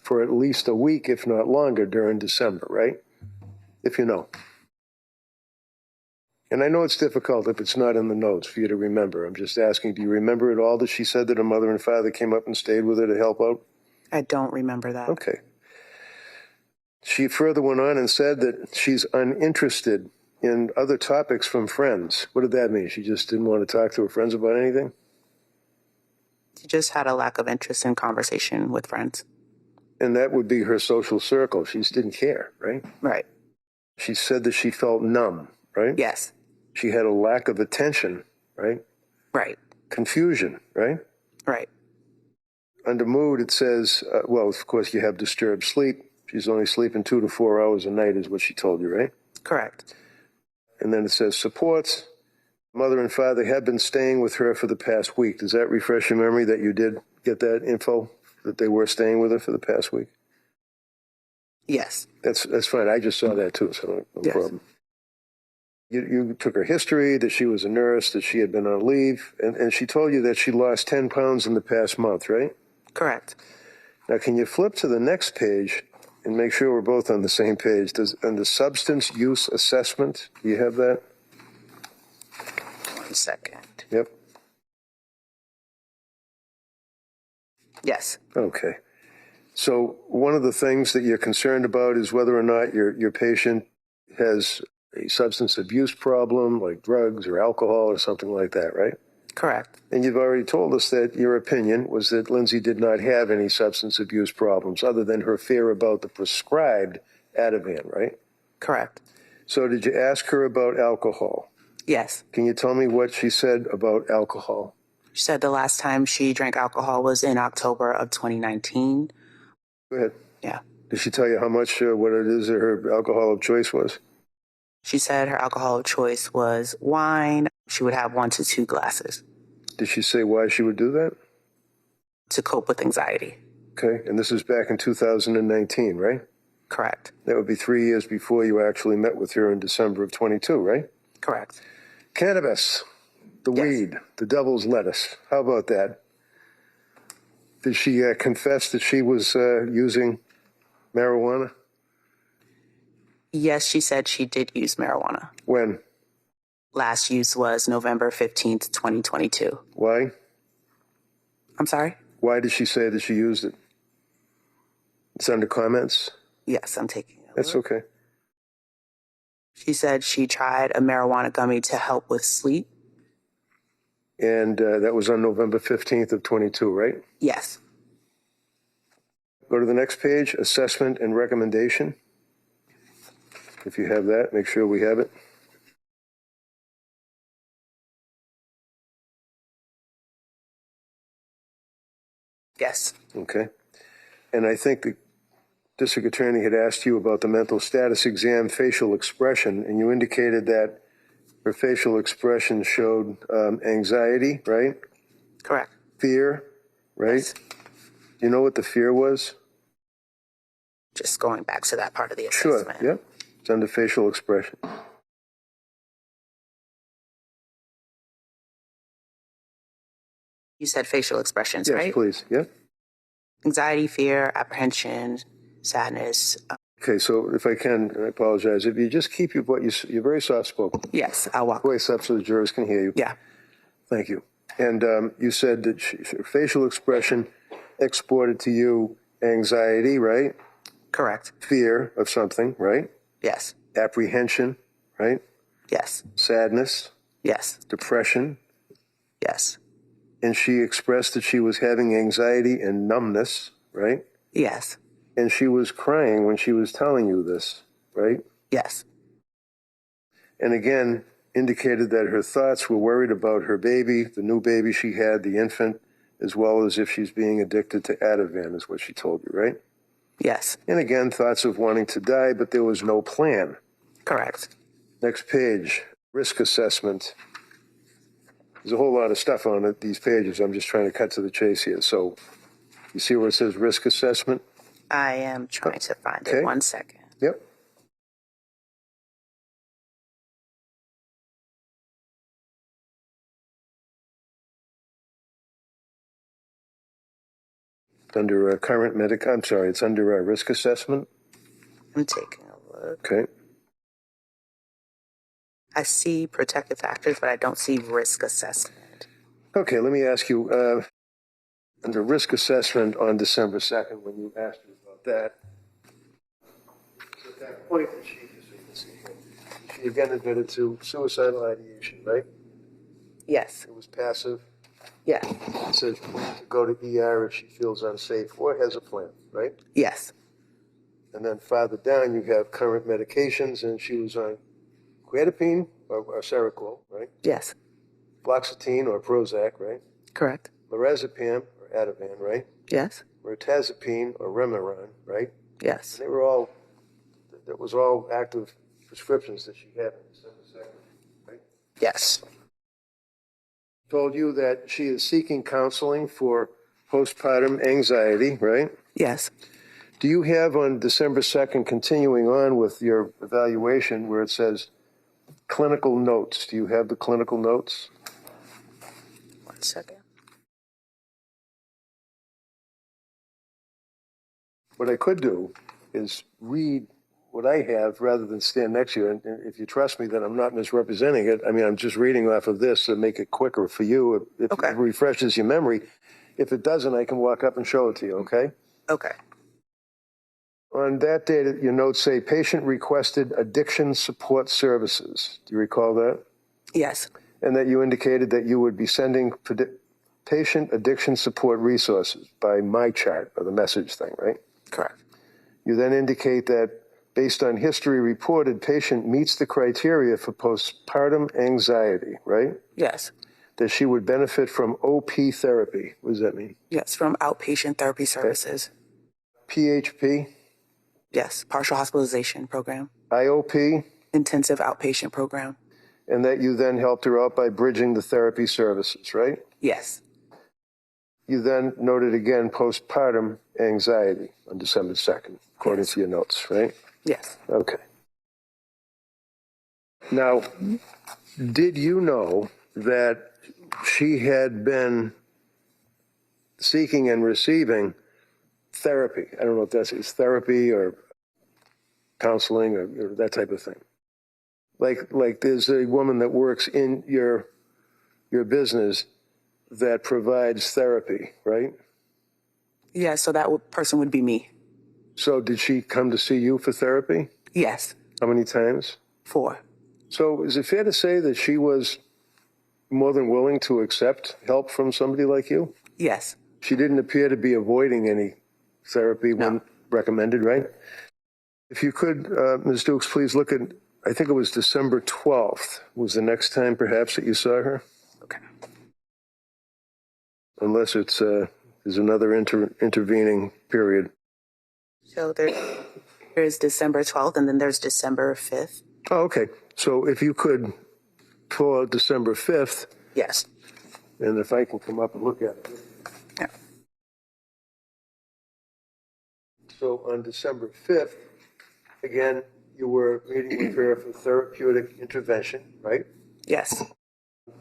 for at least a week, if not longer, during December, right? If you know. And I know it's difficult if it's not in the notes for you to remember. I'm just asking, do you remember at all that she said that her mother and father came up and stayed with her to help out? I don't remember that. Okay. She further went on and said that she's uninterested in other topics from friends. What did that mean? She just didn't want to talk to her friends about anything? She just had a lack of interest in conversation with friends. And that would be her social circle. She just didn't care, right? Right. She said that she felt numb, right? Yes. She had a lack of attention, right? Right. Confusion, right? Right. Under mood, it says, well, of course, you have disturbed sleep. She's only sleeping 2 to 4 hours a night is what she told you, right? Correct. And then it says supports. Mother and father have been staying with her for the past week. Does that refresh your memory that you did get that info, that they were staying with her for the past week? Yes. That's fine. I just saw that too, so no Yes. problem. You took her history, that she was a nurse, that she had been on leave, and she told you that she lost 10 pounds in the past month, right? Correct. Now, can you flip to the next page and make sure we're both on the same page? Under substance use assessment, do you have that? 1 second. Yep. Yes. Okay. So one of the things that you're concerned about is whether or not your patient has a substance abuse problem, like drugs or alcohol or something like that, right? Correct. And you've already told us that your opinion was that Lindsay did not have any substance abuse problems other than her fear about the prescribed Ativan, right? Correct. So did you ask her about alcohol? Yes. Can you tell me what she said about alcohol? She said the last time she drank alcohol was in October of 2019. Go ahead. Yeah. Did she tell you how much, what it is that her alcohol of choice was? She said her alcohol of choice was wine. She would have 1 to 2 glasses. Did she say why she would do that? To cope with anxiety. Okay, and this is back in 2019, right? Correct. That would be 3 years before you actually met with her in December of 22, right? Correct. Cannabis, the Yes. weed, the devil's lettuce. How about that? Did she confess that she was using marijuana? Yes, she said she did use marijuana. When? Last use was November 15th, 2022. Why? I'm sorry? Why did she say that she used it? It's under comments? Yes, I'm taking it. That's okay. She said she tried a marijuana gummy to help with sleep. And that was on November 15th of 22, right? Yes. Go to the next page, assessment and recommendation. If you have that, make sure we have it. Yes. Okay. And I think the district attorney had asked you about the mental status exam facial expression, and you indicated that her facial expression showed anxiety, right? Correct. Fear, right? Yes. You know what the fear was? Just going back to that part of the Sure, assessment. yep. It's under facial expression. You said facial expressions, Yes, right? please, yep. Anxiety, fear, apprehension, sadness. Okay, so if I can, I apologize. If you just keep you're very soft-spoken. Yes, I'll walk. Voice up so the jurors can hear you. Yeah. Thank you. And you said that her facial expression exported to you anxiety, right? Correct. Fear of something, right? Yes. Apprehension, right? Yes. Sadness, Yes. depression. Yes. And she expressed that she was having anxiety and numbness, right? Yes. And she was crying when she was telling you this, right? Yes. And again, indicated that her thoughts were worried about her baby, the new baby she had, the infant, as well as if she's being addicted to Ativan, is what she told you, right? Yes. And again, thoughts of wanting to die, but there was no plan. Correct. Next page, risk assessment. There's a whole lot of stuff on it, these pages. I'm just trying to cut to the chase here. So you see where it says risk assessment? I am trying to find Okay. it. 1 second. Yep. Under current it's under risk assessment. I'm taking a look. Okay. I see protective factors, but I don't see risk assessment. Okay, let me ask you, under risk assessment on December 2nd, when you asked her about that, at that point that she again admitted to suicidal ideation, right? Yes. It was passive. Yes. It says to go to ER if she feels unsafe or has a plan, right? Yes. And then farther down, you have current medications, and she was on quetiapine or Seroquel, right? Yes. Fluoxetine or Prozac, right? Correct. Lorazepam or Ativan, right? Yes. Mirtazapine or Remeron, right? Yes. That was all active prescriptions that she had on December 2nd, right? Yes. Told you that she is seeking counseling for postpartum anxiety, right? Yes. Do you have on December 2nd, continuing on with your evaluation, where it says clinical notes? Do you have the clinical notes? 1 second. What I could do is read what I have rather than stand next to you. And if you trust me that I'm not misrepresenting it, I mean, I'm just reading off of this to make it quicker for you. If Okay. it refreshes your memory. If it doesn't, I can walk up and show it to you, okay? Okay. On that date, your notes say patient requested addiction support services. Do you recall that? Yes. And that you indicated that you would be sending patient addiction support resources by my chart or the message thing, right? Correct. You then indicate that based on history reported, patient meets the criteria for postpartum anxiety, right? Yes. That she would benefit from OP therapy. What does that mean? Yes. From outpatient therapy services. PHP? Yes. Partial hospitalization program. IOP? Intensive outpatient program. And that you then helped her out by bridging the therapy services, right? Yes. You then noted again postpartum anxiety on December 2nd, according to your notes, right? Yes. Okay. Now, did you know that she had been seeking and receiving therapy? I don't know if it's therapy or counseling or that type of thing. Like there's a woman that works in your business that provides therapy, right? Yeah, so that person would be me. So did she come to see you for therapy? Yes. How many times? 4. So is it fair to say that she was more than willing to accept help from somebody like you? Yes. She didn't appear to be avoiding any therapy when recommended, right? If you could, Ms. Dukes, please look at, I think it was December 12th was the next time perhaps that you saw her? Okay. Unless it's, there's another intervening period. So there's December 12th and then there's December 5th. Oh, okay. So if you could pull out December 5th. Yes. And if I can come up and look at it. Yeah. So on December 5th, again, you were meeting with her for therapeutic intervention, right? Yes.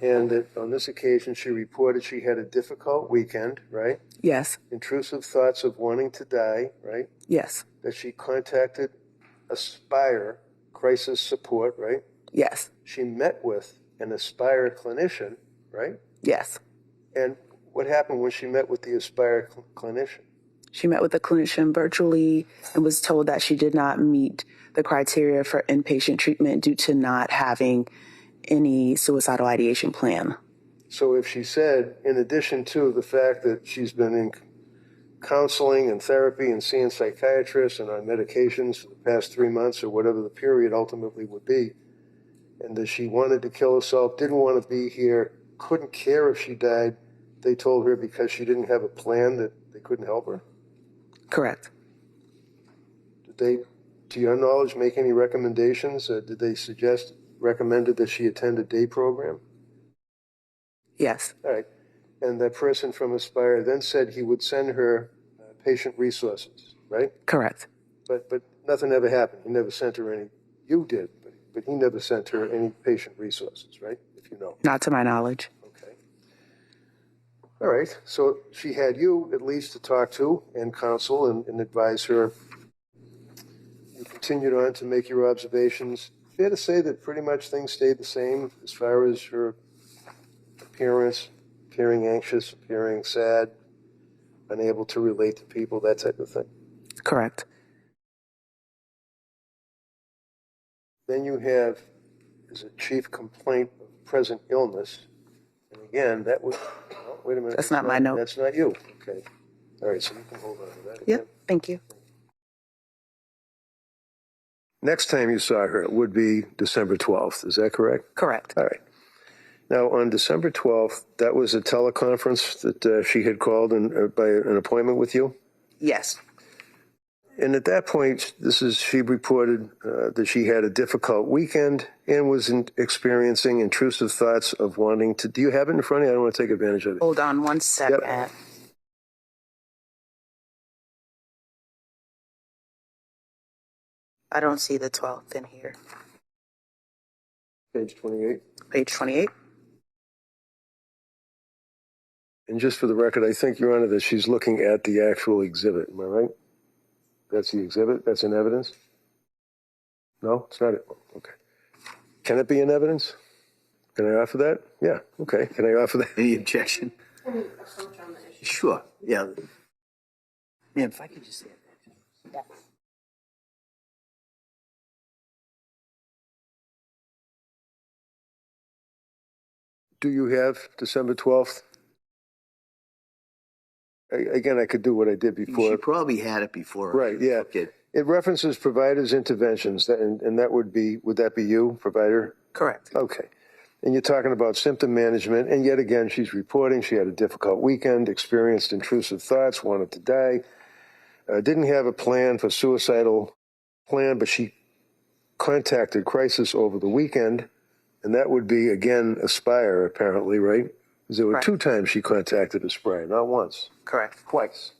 And that on this occasion, she reported she had a difficult weekend, right? Yes. Intrusive thoughts of wanting to die, right? Yes. That she contacted Aspire Crisis Support, right? Yes. She met with an Aspire clinician, right? Yes. And what happened when she met with the Aspire clinician? She met with the clinician virtually and was told that she did not meet the criteria for inpatient treatment due to not having any suicidal ideation plan. So if she said, in addition to the fact that she's been in counseling and therapy and seeing psychiatrists and on medications for the past 3 months or whatever the period ultimately would be, and that she wanted to kill herself, didn't want to be here, couldn't care if she died, they told her because she didn't have a plan that they couldn't help her? Correct. Did they, to your knowledge, make any recommendations? Did they recommended that she attend a day program? Yes. All right. And that person from Aspire then said he would send her patient resources, right? Correct. But nothing ever happened. He never sent her any. You did, but he never sent her any patient resources, right? If you know. Not to my knowledge. Okay. All right. So she had you at least to talk to and counsel and advise her. You continued on to make your observations. Fair to say that pretty much things stayed the same as far as her appearance, appearing anxious, appearing sad, unable to relate to people, that type of thing. Correct. Then you have, as a chief complaint of present illness. And again, that was, oh, wait a minute. That's not my note. That's not you. Okay. All right, so you can hold on to that. Yep. Thank you. Next time you saw her would be December 12th. Is that correct? Correct. All right. Now, on December 12th, that was a teleconference that she had called by an appointment with you? Yes. And at that point, she reported that she had a difficult weekend and was experiencing intrusive thoughts of wanting to. Do you have it in front of you? I don't want to take advantage of it. Hold on one second. Yep. I don't see the 12th in here. Page 28. Page 28. And just for the record, I think, Your Honor, that she's looking at the actual exhibit. Am I right? That's the exhibit? That's in evidence? No, it's not it. Okay. Can it be in evidence? Can I offer that? Yeah. Okay. Can I offer that? Any objection? Sure. Yeah. Man, if I could just say it. Yeah. Do you have December 12th? Again, I could do what I did before. She probably had it before. Right, yeah. Okay. It references providers' interventions, and that would that be you, provider? Correct. Okay. And you're talking about symptom management, and yet again, she's reporting she had a difficult weekend, experienced intrusive thoughts, wanted to die, didn't have a plan for suicidal plan, but she contacted Crisis over the weekend, and that would be, again, Aspire, apparently, right? Because there were Right. 2 times she contacted Aspire, not once. Correct. Twice.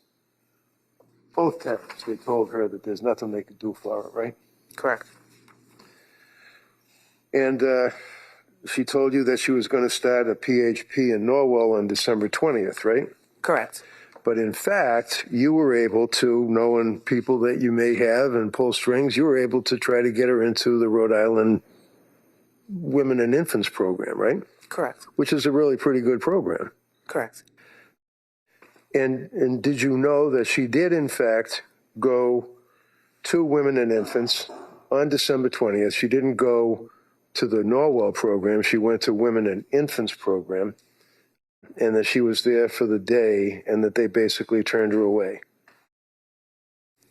Both times they told her that there's nothing they could do for her, right? Correct. And she told you that she was going to start a PHP in Norwell on December 20th, right? Correct. But in fact, you were able to, knowing people that you may have and pull strings, you were able to try to get her into the Rhode Island Women and Infants program, right? Correct. Which is a really pretty good program. Correct. And did you know that she did, in fact, go to Women and Infants on December 20th? She didn't go to the Norwell program. She went to Women and Infants program, and that she was there for the day and that they basically turned her away.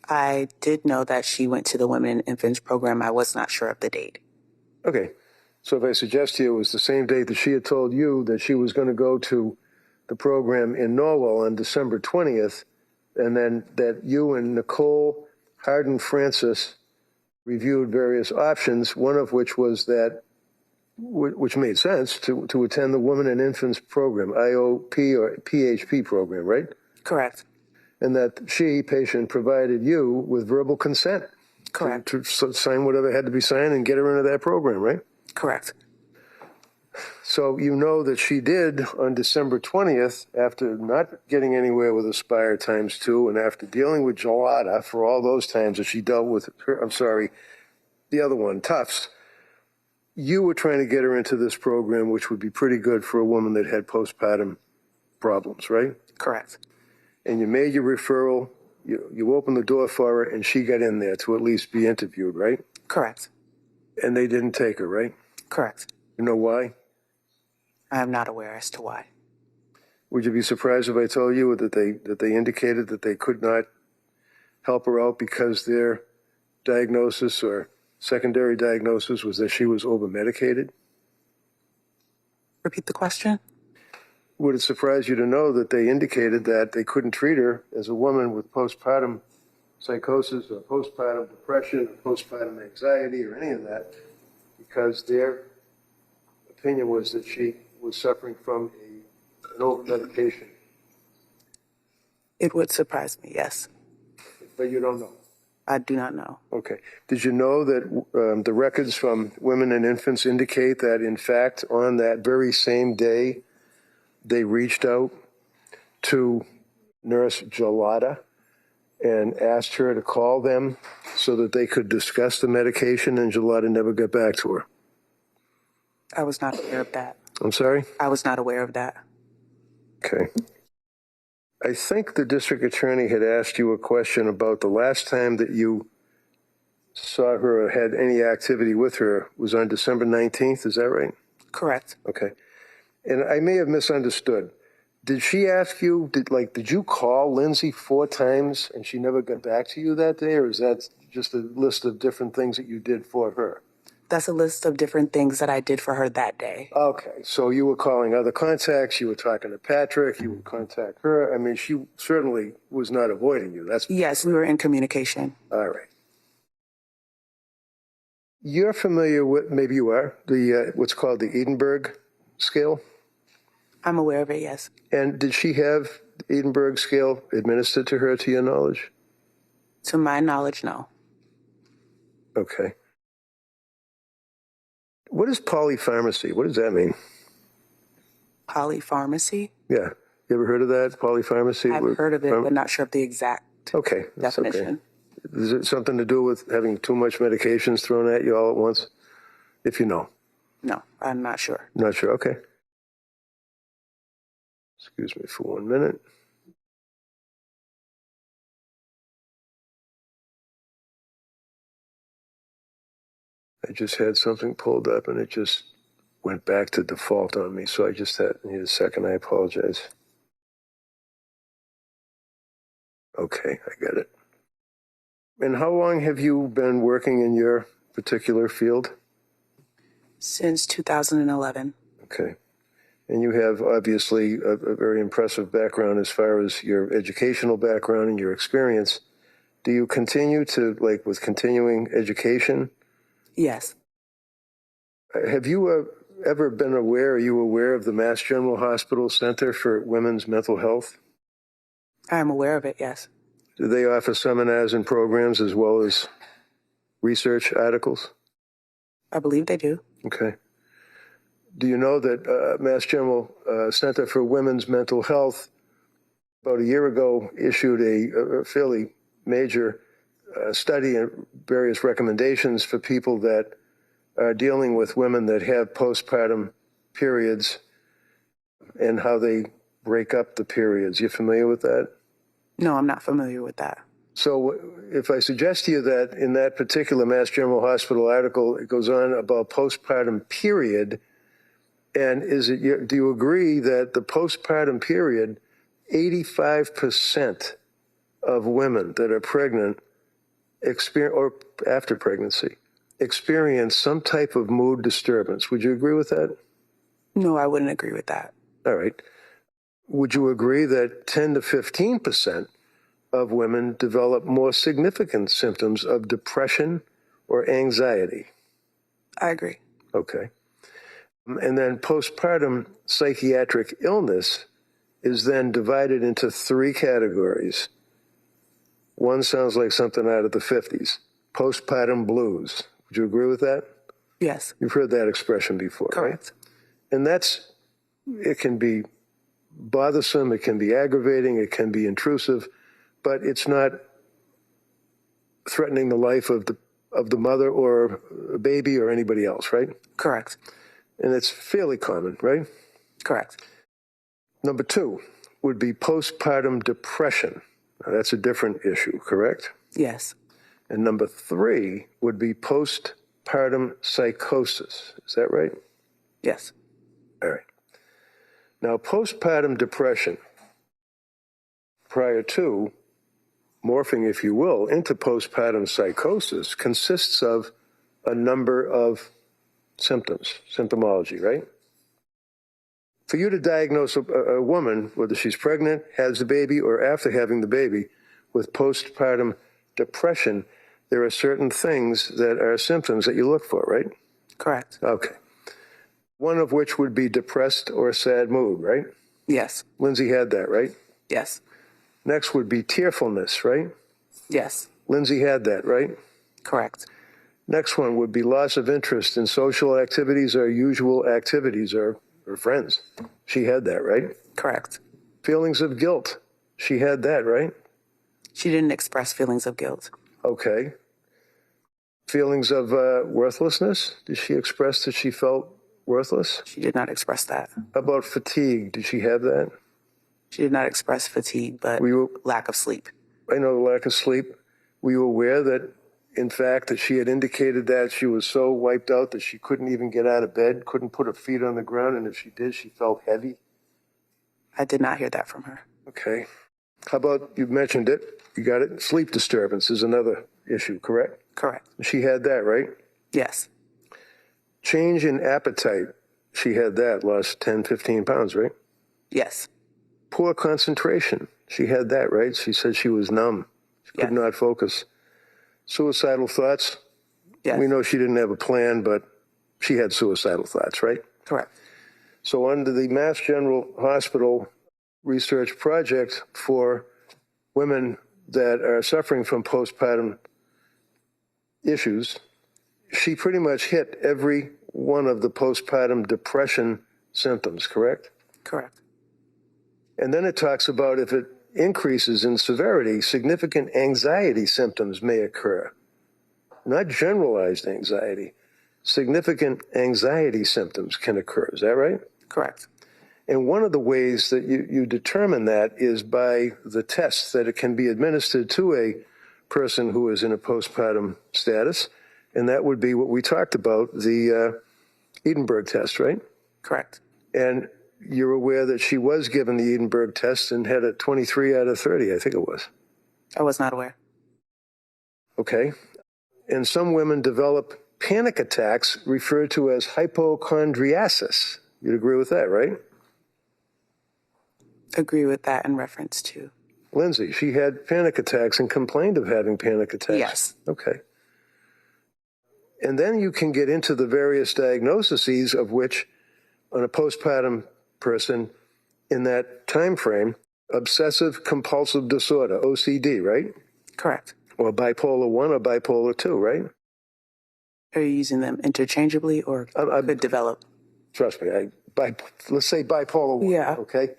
I did know that she went to the Women and Infants program. I was not sure of the date. Okay. So if I suggest to you it was the same date that she had told you that she was going to go to the program in Norwell on December 20th, and then that you and Nicole Harden Francis reviewed various options, one of which was that, which made sense, to attend the Women and Infants program, IOP or PHP program, right? Correct. And that she, patient, provided you with verbal consent. Correct. To sign whatever had to be signed and get her into that program, right? Correct. So you know that she did on December 20th, after not getting anywhere with Aspire ×2 and after dealing with Gelada for all those times that she dealt with her, the other one, Tufts, you were trying to get her into this program, which would be pretty good for a woman that had postpartum problems, right? Correct. And you made your referral, you opened the door for her, and she got in there to at least be interviewed, right? Correct. And they didn't take her, right? Correct. You know why? I am not aware as to why. Would you be surprised if I told you that they indicated that they could not help her out because their diagnosis or secondary diagnosis was that she was over-medicated? Repeat the question? Would it surprise you to know that they indicated that they couldn't treat her as a woman with postpartum psychosis or postpartum depression or postpartum anxiety or any of that, because their opinion was that she was suffering from an over-medication? It would surprise me, yes. But you don't know. I do not know. Okay. Did you know that the records from Women and Infants indicate that, in fact, on that very same day, they reached out to Nurse Gelada and asked her to call them so that they could discuss the medication, and Gelada never got back to her? I was not aware of that. I'm sorry? I was not aware of that. Okay. I think the district attorney had asked you a question about the last time that you saw her or had any activity with her was on December 19th. Is that right? Correct. Okay. And I may have misunderstood. Did she ask you, did you call Lindsay 4 times and she never got back to you that day? Or is that just a list of different things that you did for her? That's a list of different things that I did for her that day. Okay. So you were calling other contacts. You were talking to Patrick. You would contact her. I mean, she certainly was not avoiding you. Yes, we were in communication. All right. You're familiar with, maybe you are, what's called the Edinburgh scale? I'm aware of it, yes. And did she have the Edinburgh scale administered to her, to your knowledge? To my knowledge, no. Okay. What is polypharmacy? What does that mean? Polypharmacy? Yeah. You ever heard of that, polypharmacy? I've heard of it, but not sure of the exact definition. Okay. Is it something to do with having too much medications thrown at you all at once? If you know. No, I'm not sure. Not sure. Okay. Excuse me for 1 minute. I just had something pulled up and it just went back to default on me. So I just need a second. I apologize. Okay, I got it. And how long have you been working in your particular field? Since 2011. Okay. And you have obviously a very impressive background as far as your educational background and your experience. Do you continue to, with continuing education? Yes. Have you ever been aware, are you aware of the Mass General Hospital Center for Women's Mental Health? I'm aware of it, yes. Do they offer seminars and programs as well as research articles? I believe they do. Okay. Do you know that Mass General Center for Women's Mental Health about a year ago issued a fairly major study and various recommendations for people that are dealing with women that have postpartum periods and how they break up the periods? You familiar with that? No, I'm not familiar with that. So if I suggest to you that in that particular Mass General Hospital article, it goes on about postpartum period, and do you agree that the postpartum period, 85% of women that are pregnant or after pregnancy, experience some type of mood disturbance. Would you agree with that? No, I wouldn't agree with that. All right. Would you agree that 10 to 15% of women develop more significant symptoms of depression or anxiety? I agree. Okay. And then postpartum psychiatric illness is then divided into three categories. One sounds like something out of the 50s, postpartum blues. Would you agree with that? Yes. You've heard that expression before, Correct. right? And it can be bothersome, it can be aggravating, it can be intrusive, but it's not threatening the life of the mother or a baby or anybody else, right? Correct. And it's fairly common, right? Correct. Number two would be postpartum depression. Now, that's a different issue, correct? Yes. And number three would be postpartum psychosis. Is that right? Yes. All right. Now, postpartum depression, prior to morphing, if you will, into postpartum psychosis, consists of a number of symptomology, right? For you to diagnose a woman, whether she's pregnant, has the baby, or after having the baby, with postpartum depression, there are certain things that are symptoms that you look for, right? Correct. Okay. One of which would be depressed or sad mood, right? Yes. Lindsay had that, right? Yes. Next would be tearfulness, right? Yes. Lindsay had that, right? Correct. Next one would be loss of interest in social activities or usual activities or friends. She had that, right? Correct. Feelings of guilt. She had that, right? She didn't express feelings of guilt. Okay. Feelings of worthlessness. Did she express that she felt worthless? She did not express that. How about fatigue? Did she have that? She did not express fatigue, but lack of sleep. I know the lack of sleep. Were you aware that, in fact, that she had indicated that she was so wiped out that she couldn't even get out of bed, couldn't put her feet on the ground, and if she did, she felt heavy? I did not hear that from her. Okay. How about, you mentioned it, you got it, sleep disturbance is another issue, correct? Correct. She had that, right? Yes. Change in appetite, she had that, lost 10, 15 pounds, right? Yes. Poor concentration, she had that, right? She said she was numb. She could not focus. Suicidal thoughts, Yes. we know she didn't have a plan, but she had suicidal thoughts, right? Correct. So under the Mass General Hospital research project for women that are suffering from postpartum issues, she pretty much hit every one of the postpartum depression symptoms, correct? Correct. And then it talks about if it increases in severity, significant anxiety symptoms may occur. Not generalized anxiety. Significant anxiety symptoms can occur. Is that right? Correct. And one of the ways that you determine that is by the tests that it can be administered to a person who is in a postpartum status. And that would be what we talked about, the Edinburgh test, right? Correct. And you're aware that she was given the Edinburgh test and had a 23 out of 30, I think it was. I was not aware. Okay. And some women develop panic attacks referred to as hypochondriasis. You'd agree with that, right? Agree with that in reference to. Lindsay, she had panic attacks and complained of having panic attacks. Yes. Okay. And then you can get into the various diagnoses of which, on a postpartum person in that time frame, obsessive compulsive disorder, OCD, right? Correct. Or bipolar 1 or bipolar 2, right? Are you using them interchangeably or could develop? Trust me, let's say bipolar 1, Yeah. okay?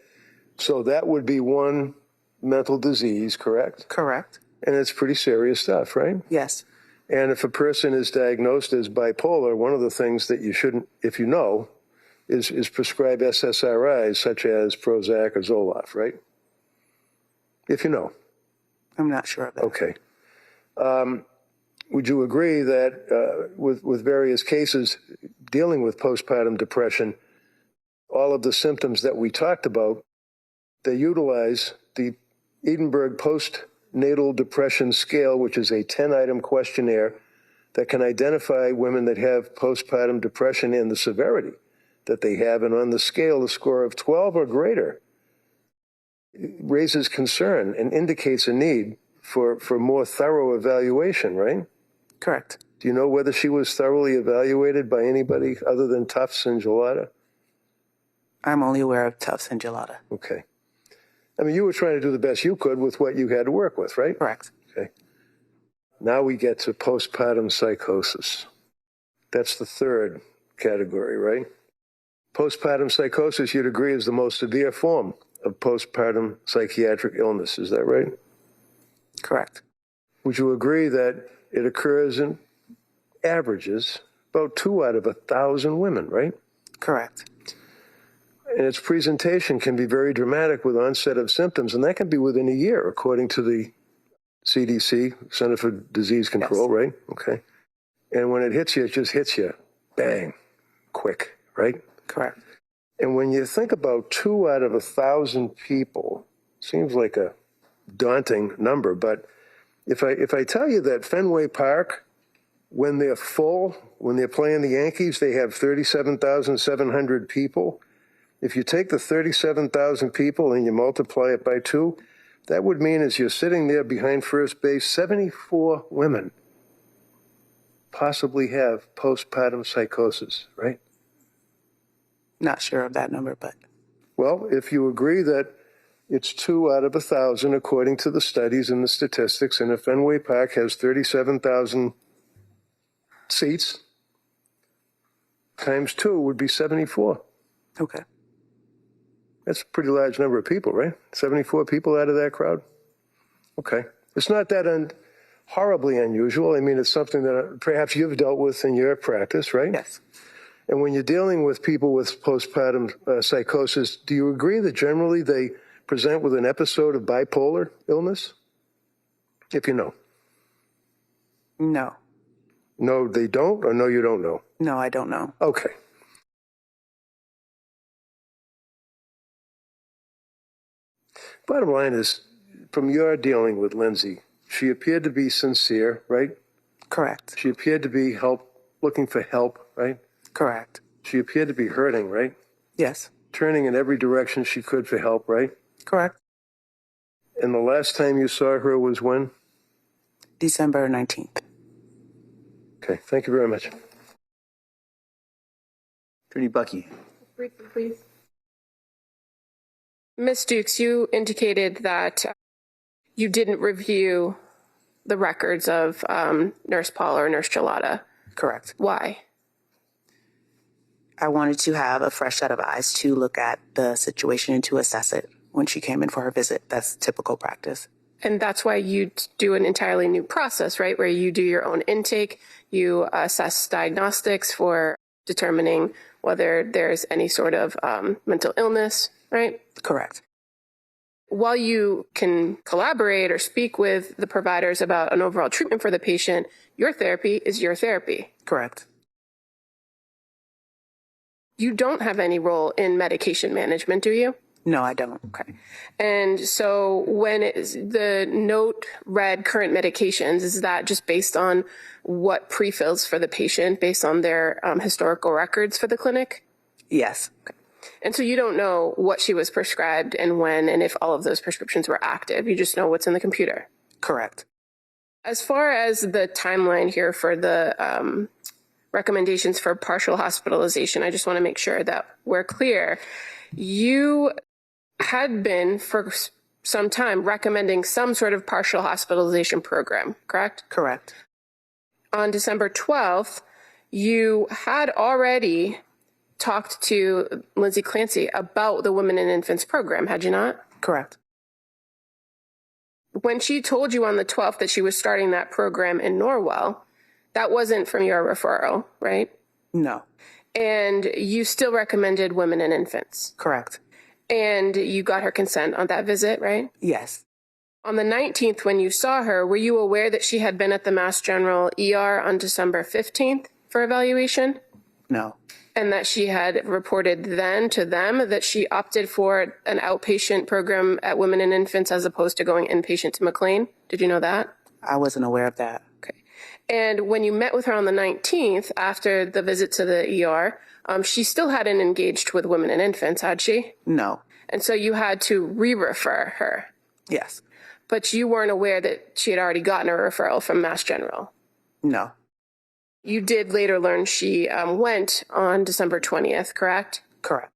So that would be one mental disease, correct? Correct. And it's pretty serious stuff, right? Yes. And if a person is diagnosed as bipolar, one of the things that you shouldn't, if you know, is prescribe SSRIs such as Prozac or Zoloft, right? If you know. I'm not sure of that. Okay. Would you agree that with various cases dealing with postpartum depression, all of the symptoms that we talked about, they utilize the Edinburgh Post Postnatal Depression Scale, which is a 10-item questionnaire that can identify women that have postpartum depression and the severity that they have. And on the scale, a score of 12 or greater raises concern and indicates a need for more thorough evaluation, right? Correct. Do you know whether she was thoroughly evaluated by anybody other than Tufts and Gelada? I'm only aware of Tufts and Gelada. Okay. I mean, you were trying to do the best you could with what you had to work with, right? Correct. Okay. Now we get to postpartum psychosis. That's the third category, right? Postpartum psychosis, you'd agree, is the most severe form of postpartum psychiatric illness. Is that right? Correct. Would you agree that it occurs in averages about 2 out of 1,000 women, right? Correct. And its presentation can be very dramatic with onset of symptoms, and that can be within a year, according to the CDC, Center for Disease Control, Yes. right? Okay. And when it hits you, it just hits you, bang, quick, right? Correct. And when you think about 2 out of 1,000 people, seems like a daunting number, but if I tell you that Fenway Park, when they're full, when they're playing the Yankees, they have 37,700 people. If you take the 37,000 people and you multiply it by 2, that would mean as you're sitting there behind first base, 74 women possibly have postpartum psychosis, right? Not sure of that number, but Well, if you agree that it's 2 out of 1,000 according to the studies and the statistics, and if Fenway Park has 37,000 seats, times 2 would be 74. okay. That's a pretty large number of people, right? 74 people out of that crowd? Okay. It's not that horribly unusual. I mean, it's something that perhaps you've dealt with in your practice, right? Yes. And when you're dealing with people with postpartum psychosis, do you agree that generally they present with an episode of bipolar illness? If you know. No. No, they don't, or no, you don't know? No, I don't know. Okay. Bottom line is, from your dealing with Lindsay, she appeared to be sincere, right? Correct. She appeared to be looking for help, right? Correct. She appeared to be hurting, right? Yes. Turning in every direction she could for help, right? Correct. And the last time you saw her was when? December 19th. Okay, thank you very much. Attorney Bucky. Briefly, please. Ms. Dukes, you indicated that you didn't review the records of Nurse Paul or Nurse Gelada. Correct. Why? I wanted to have a fresh set of eyes to look at the situation and to assess it when she came in for her visit. That's typical practice. And that's why you do an entirely new process, right? Where you do your own intake, you assess diagnostics for determining whether there's any sort of mental illness, right? Correct. While you can collaborate or speak with the providers about an overall treatment for the patient, your therapy is your therapy. Correct. You don't have any role in medication management, do you? No, I don't. Okay. And so when the note read current medications, is that just based on what pre-fills for the patient, based on their historical records for the clinic? Yes. Okay. And so you don't know what she was prescribed and when, and if all of those prescriptions were active. You just know what's in the computer. Correct. As far as the timeline here for the recommendations for partial hospitalization, I just want to make sure that we're clear. You had been for some time recommending some sort of partial hospitalization program, correct? Correct. On December 12th, you had already talked to Lindsay Clancy about the Women and Infants program, had you not? Correct. When she told you on the 12th that she was starting that program in Norwell, that wasn't from your referral, right? No. And you still recommended Women and Infants. Correct. And you got her consent on that visit, right? Yes. On the 19th, when you saw her, were you aware that she had been at the Mass General ER on December 15th for evaluation? No. and that she had reported then to them that she opted for an outpatient program at Women and Infants as opposed to going inpatient to McLean. Did you know that? I wasn't aware of that. Okay. And when you met with her on the 19th, after the visit to the ER, she still hadn't engaged with Women and Infants, had she? No. And so you had to re-refer her. Yes. But you weren't aware that she had already gotten a referral from Mass General. No. You did later learn she went on December 20th, correct? Correct.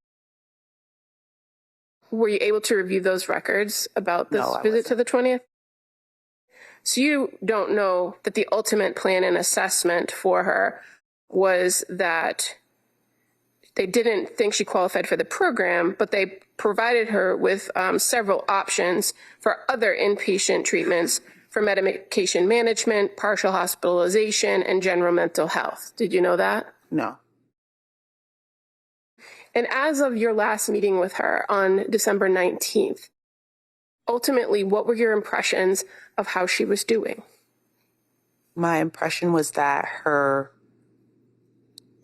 Were you able to review those records about this visit to the 20th? So you don't know that the ultimate plan and assessment for her was that they didn't think she qualified for the program, but they provided her with several options for other inpatient treatments for medication management, partial hospitalization, and general mental health. Did you know that? No. And as of your last meeting with her on December 19th, ultimately, what were your impressions of how she was doing? My impression was that her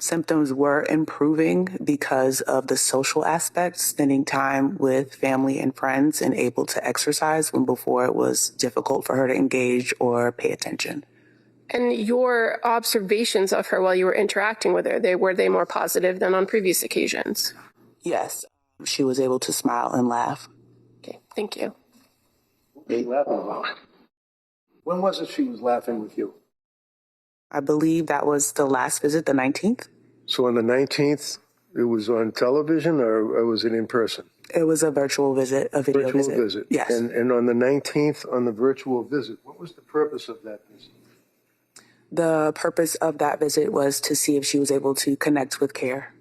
symptoms were improving because of the social aspects, spending time with family and friends and able to exercise when before it was difficult for her to engage or pay attention. And your observations of her while you were interacting with her, were they more positive than on previous occasions? Yes. She was able to smile and laugh. Okay, thank you. What were you laughing about? When was it she was laughing with you? I believe that was the last visit, the 19th. So on the 19th, it was on television or was it in person? It was a virtual visit, a video virtual visit. Yes. And on the 19th, on the virtual visit, what was the purpose of that visit? The purpose of that visit was to see if she was able to connect with care.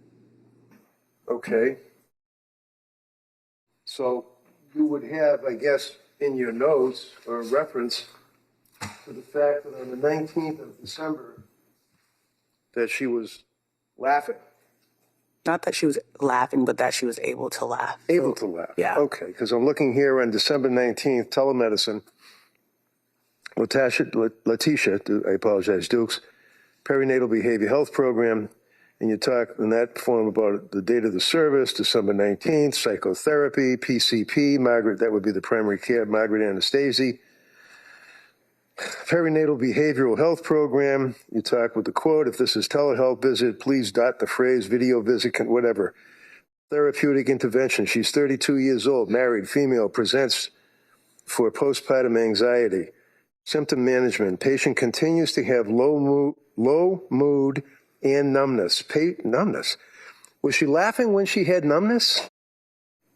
Okay. So you would have, I guess, in your notes or reference to the fact that on the 19th of December that she was laughing. Not that she was laughing, but that she was able to laugh. Able to laugh. Yeah. Okay, because I'm looking here on December 19th, telemedicine. Latiesha, I apologize, Dukes, perinatal behavior health program, and you talk in that form about the date of the service, December 19th, psychotherapy, PCP, Margaret, that would be the primary care, Margaret Anastasia. Perinatal behavioral health program, you talk with the quote, if this is telehealth visit, please dot the phrase video visit, whatever. Therapeutic intervention, she's 32 years old, married, female, presents for postpartum anxiety. Symptom management, patient continues to have low mood and numbness. Numbness. Was she laughing when she had numbness?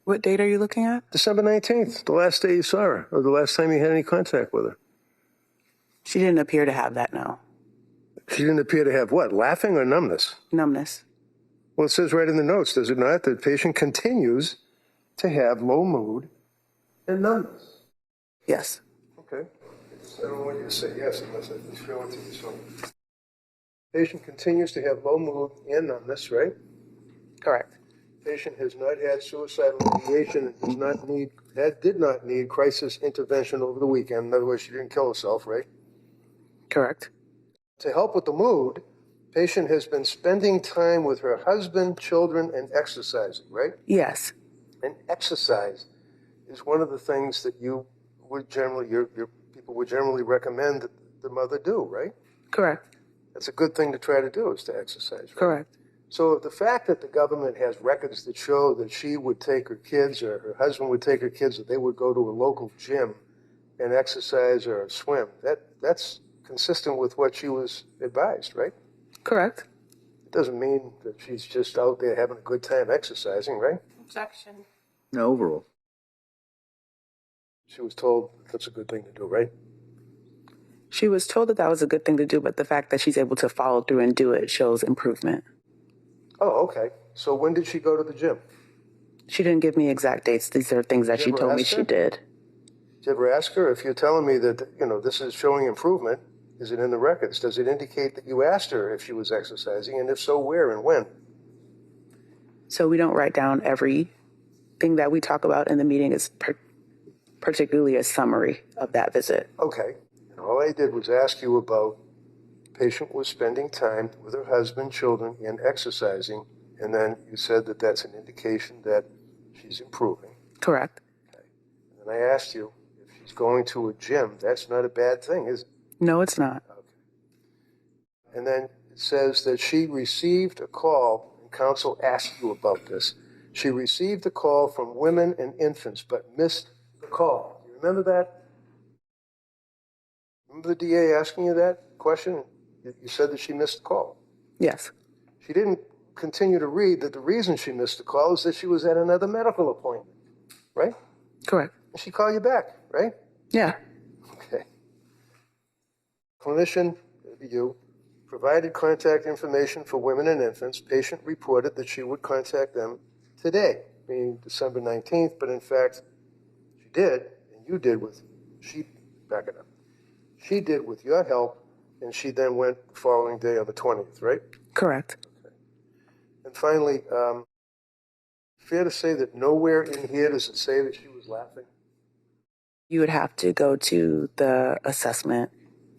What date are you looking at? December 19th, the last day you saw her, or the last time you had any contact with her. She didn't appear to have that, no. She didn't appear to have what, laughing or numbness? Numbness. Well, it says right in the notes, does it not? The patient continues to have low mood and numbness. Yes. Okay. I don't want you to say yes unless I can show it to you. So, patient continues to have low mood and numbness, right? Correct. Patient has not had suicidal ideation and did not need crisis intervention over the weekend. In other words, she didn't kill herself, right? Correct. To help with the mood, patient has been spending time with her husband, children, and exercising, right? Yes. And exercise is one of the things that you would generally, your people would generally recommend that the mother do, right? Correct. That's a good thing to try to do, is to exercise, right? Correct. So the fact that the government has records that show that she would take her kids or her husband would take her kids, that they would go to a local gym and exercise or swim, that's consistent with what she was advised, right? Correct. It doesn't mean that she's just out there having a good time exercising, right? Objection. No, overall. She was told that's a good thing to do, right? She was told that was a good thing to do, but the fact that she's able to follow through and do it shows improvement. Oh, okay. So when did she go to the gym? She didn't give me exact dates. These are things that she told me she did. Did you ever ask her, if you're telling me that, this is showing improvement, is it in the records? Does it indicate that you asked her if she was exercising, and if so, where and when? So we don't write down everything that we talk about in the meeting. Is particularly a summary of that visit. Okay. And all I did was ask you about patient was spending time with her husband, children, and exercising, And then you said that that's an indication that she's improving. Correct. Okay. And then I asked you if she's going to a gym. That's not a bad thing, is it? No, it's not. Okay. And then it says that she received a call, and counsel asked you about this. She received a call from women and infants, but missed the call. Do you remember that? Remember the DA asking you that question? You said that she missed the call. Yes. She didn't continue to read that the reason she missed the call is that she was at another medical appointment, right? Correct. And she called you back, right? Yeah. Okay. Clinician, you, provided contact information for women and infants. Patient reported that she would contact them today, being December 19th, but in fact, she did, and you did with, back it up. She did with your help, and she then went the following day on the 20th, right? Correct. Okay. And finally, fair to say that nowhere in here does it say that she was laughing? You would have to go to the assessment,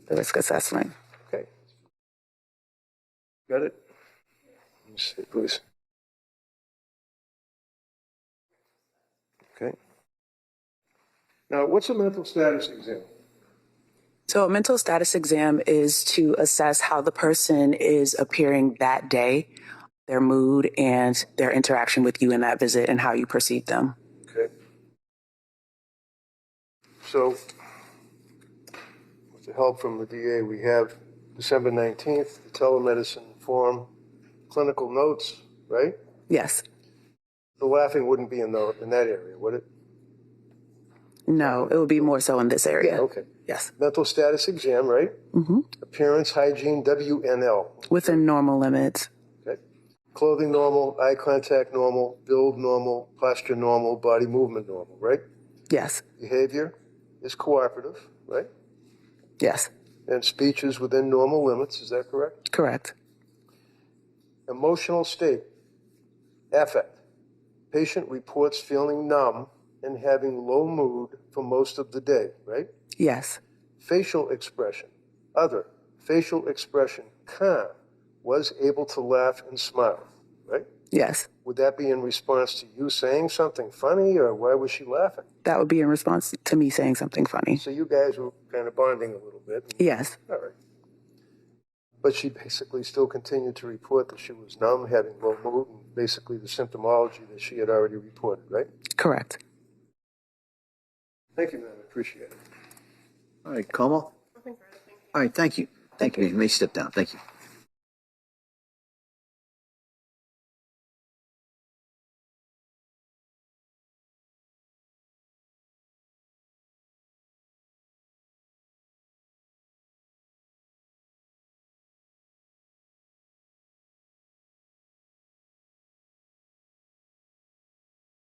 the risk assessment. Okay. Got it? Let me see, please. Okay. Now, what's a mental status exam? So a mental status exam is to assess how the person is appearing that day, their mood, and their interaction with you in that visit and how you perceive them. Okay. So, with the help from the DA, we have December 19th, the telemedicine form, clinical notes, right? Yes. The laughing wouldn't be in that area, would it? No, it would be more so in this area. Yeah, okay. Yes. Mental status exam, right? Mm-hmm. Appearance, hygiene, WNL. Within normal limits. Okay. Clothing normal, eye contact normal, build normal, posture normal, body movement normal, right? Yes. Behavior is cooperative, right? Yes. And speech is within normal limits, is that correct? Correct. Emotional state, affect. Patient reports feeling numb and having low mood for most of the day, right? Yes. Facial expression, other. Facial expression, calm, was able to laugh and smile, right? Yes. Would that be in response to you saying something funny, or why was she laughing? That would be in response to me saying something funny. So you guys were kind of bonding a little bit. Yes. All right. But she basically still continued to report that she was numb, having low mood, and basically the symptomology that she had already reported, right? Correct. Thank you, man. I appreciate it. All right, Como? All right, thank you. Thank you. You may step down. Thank you.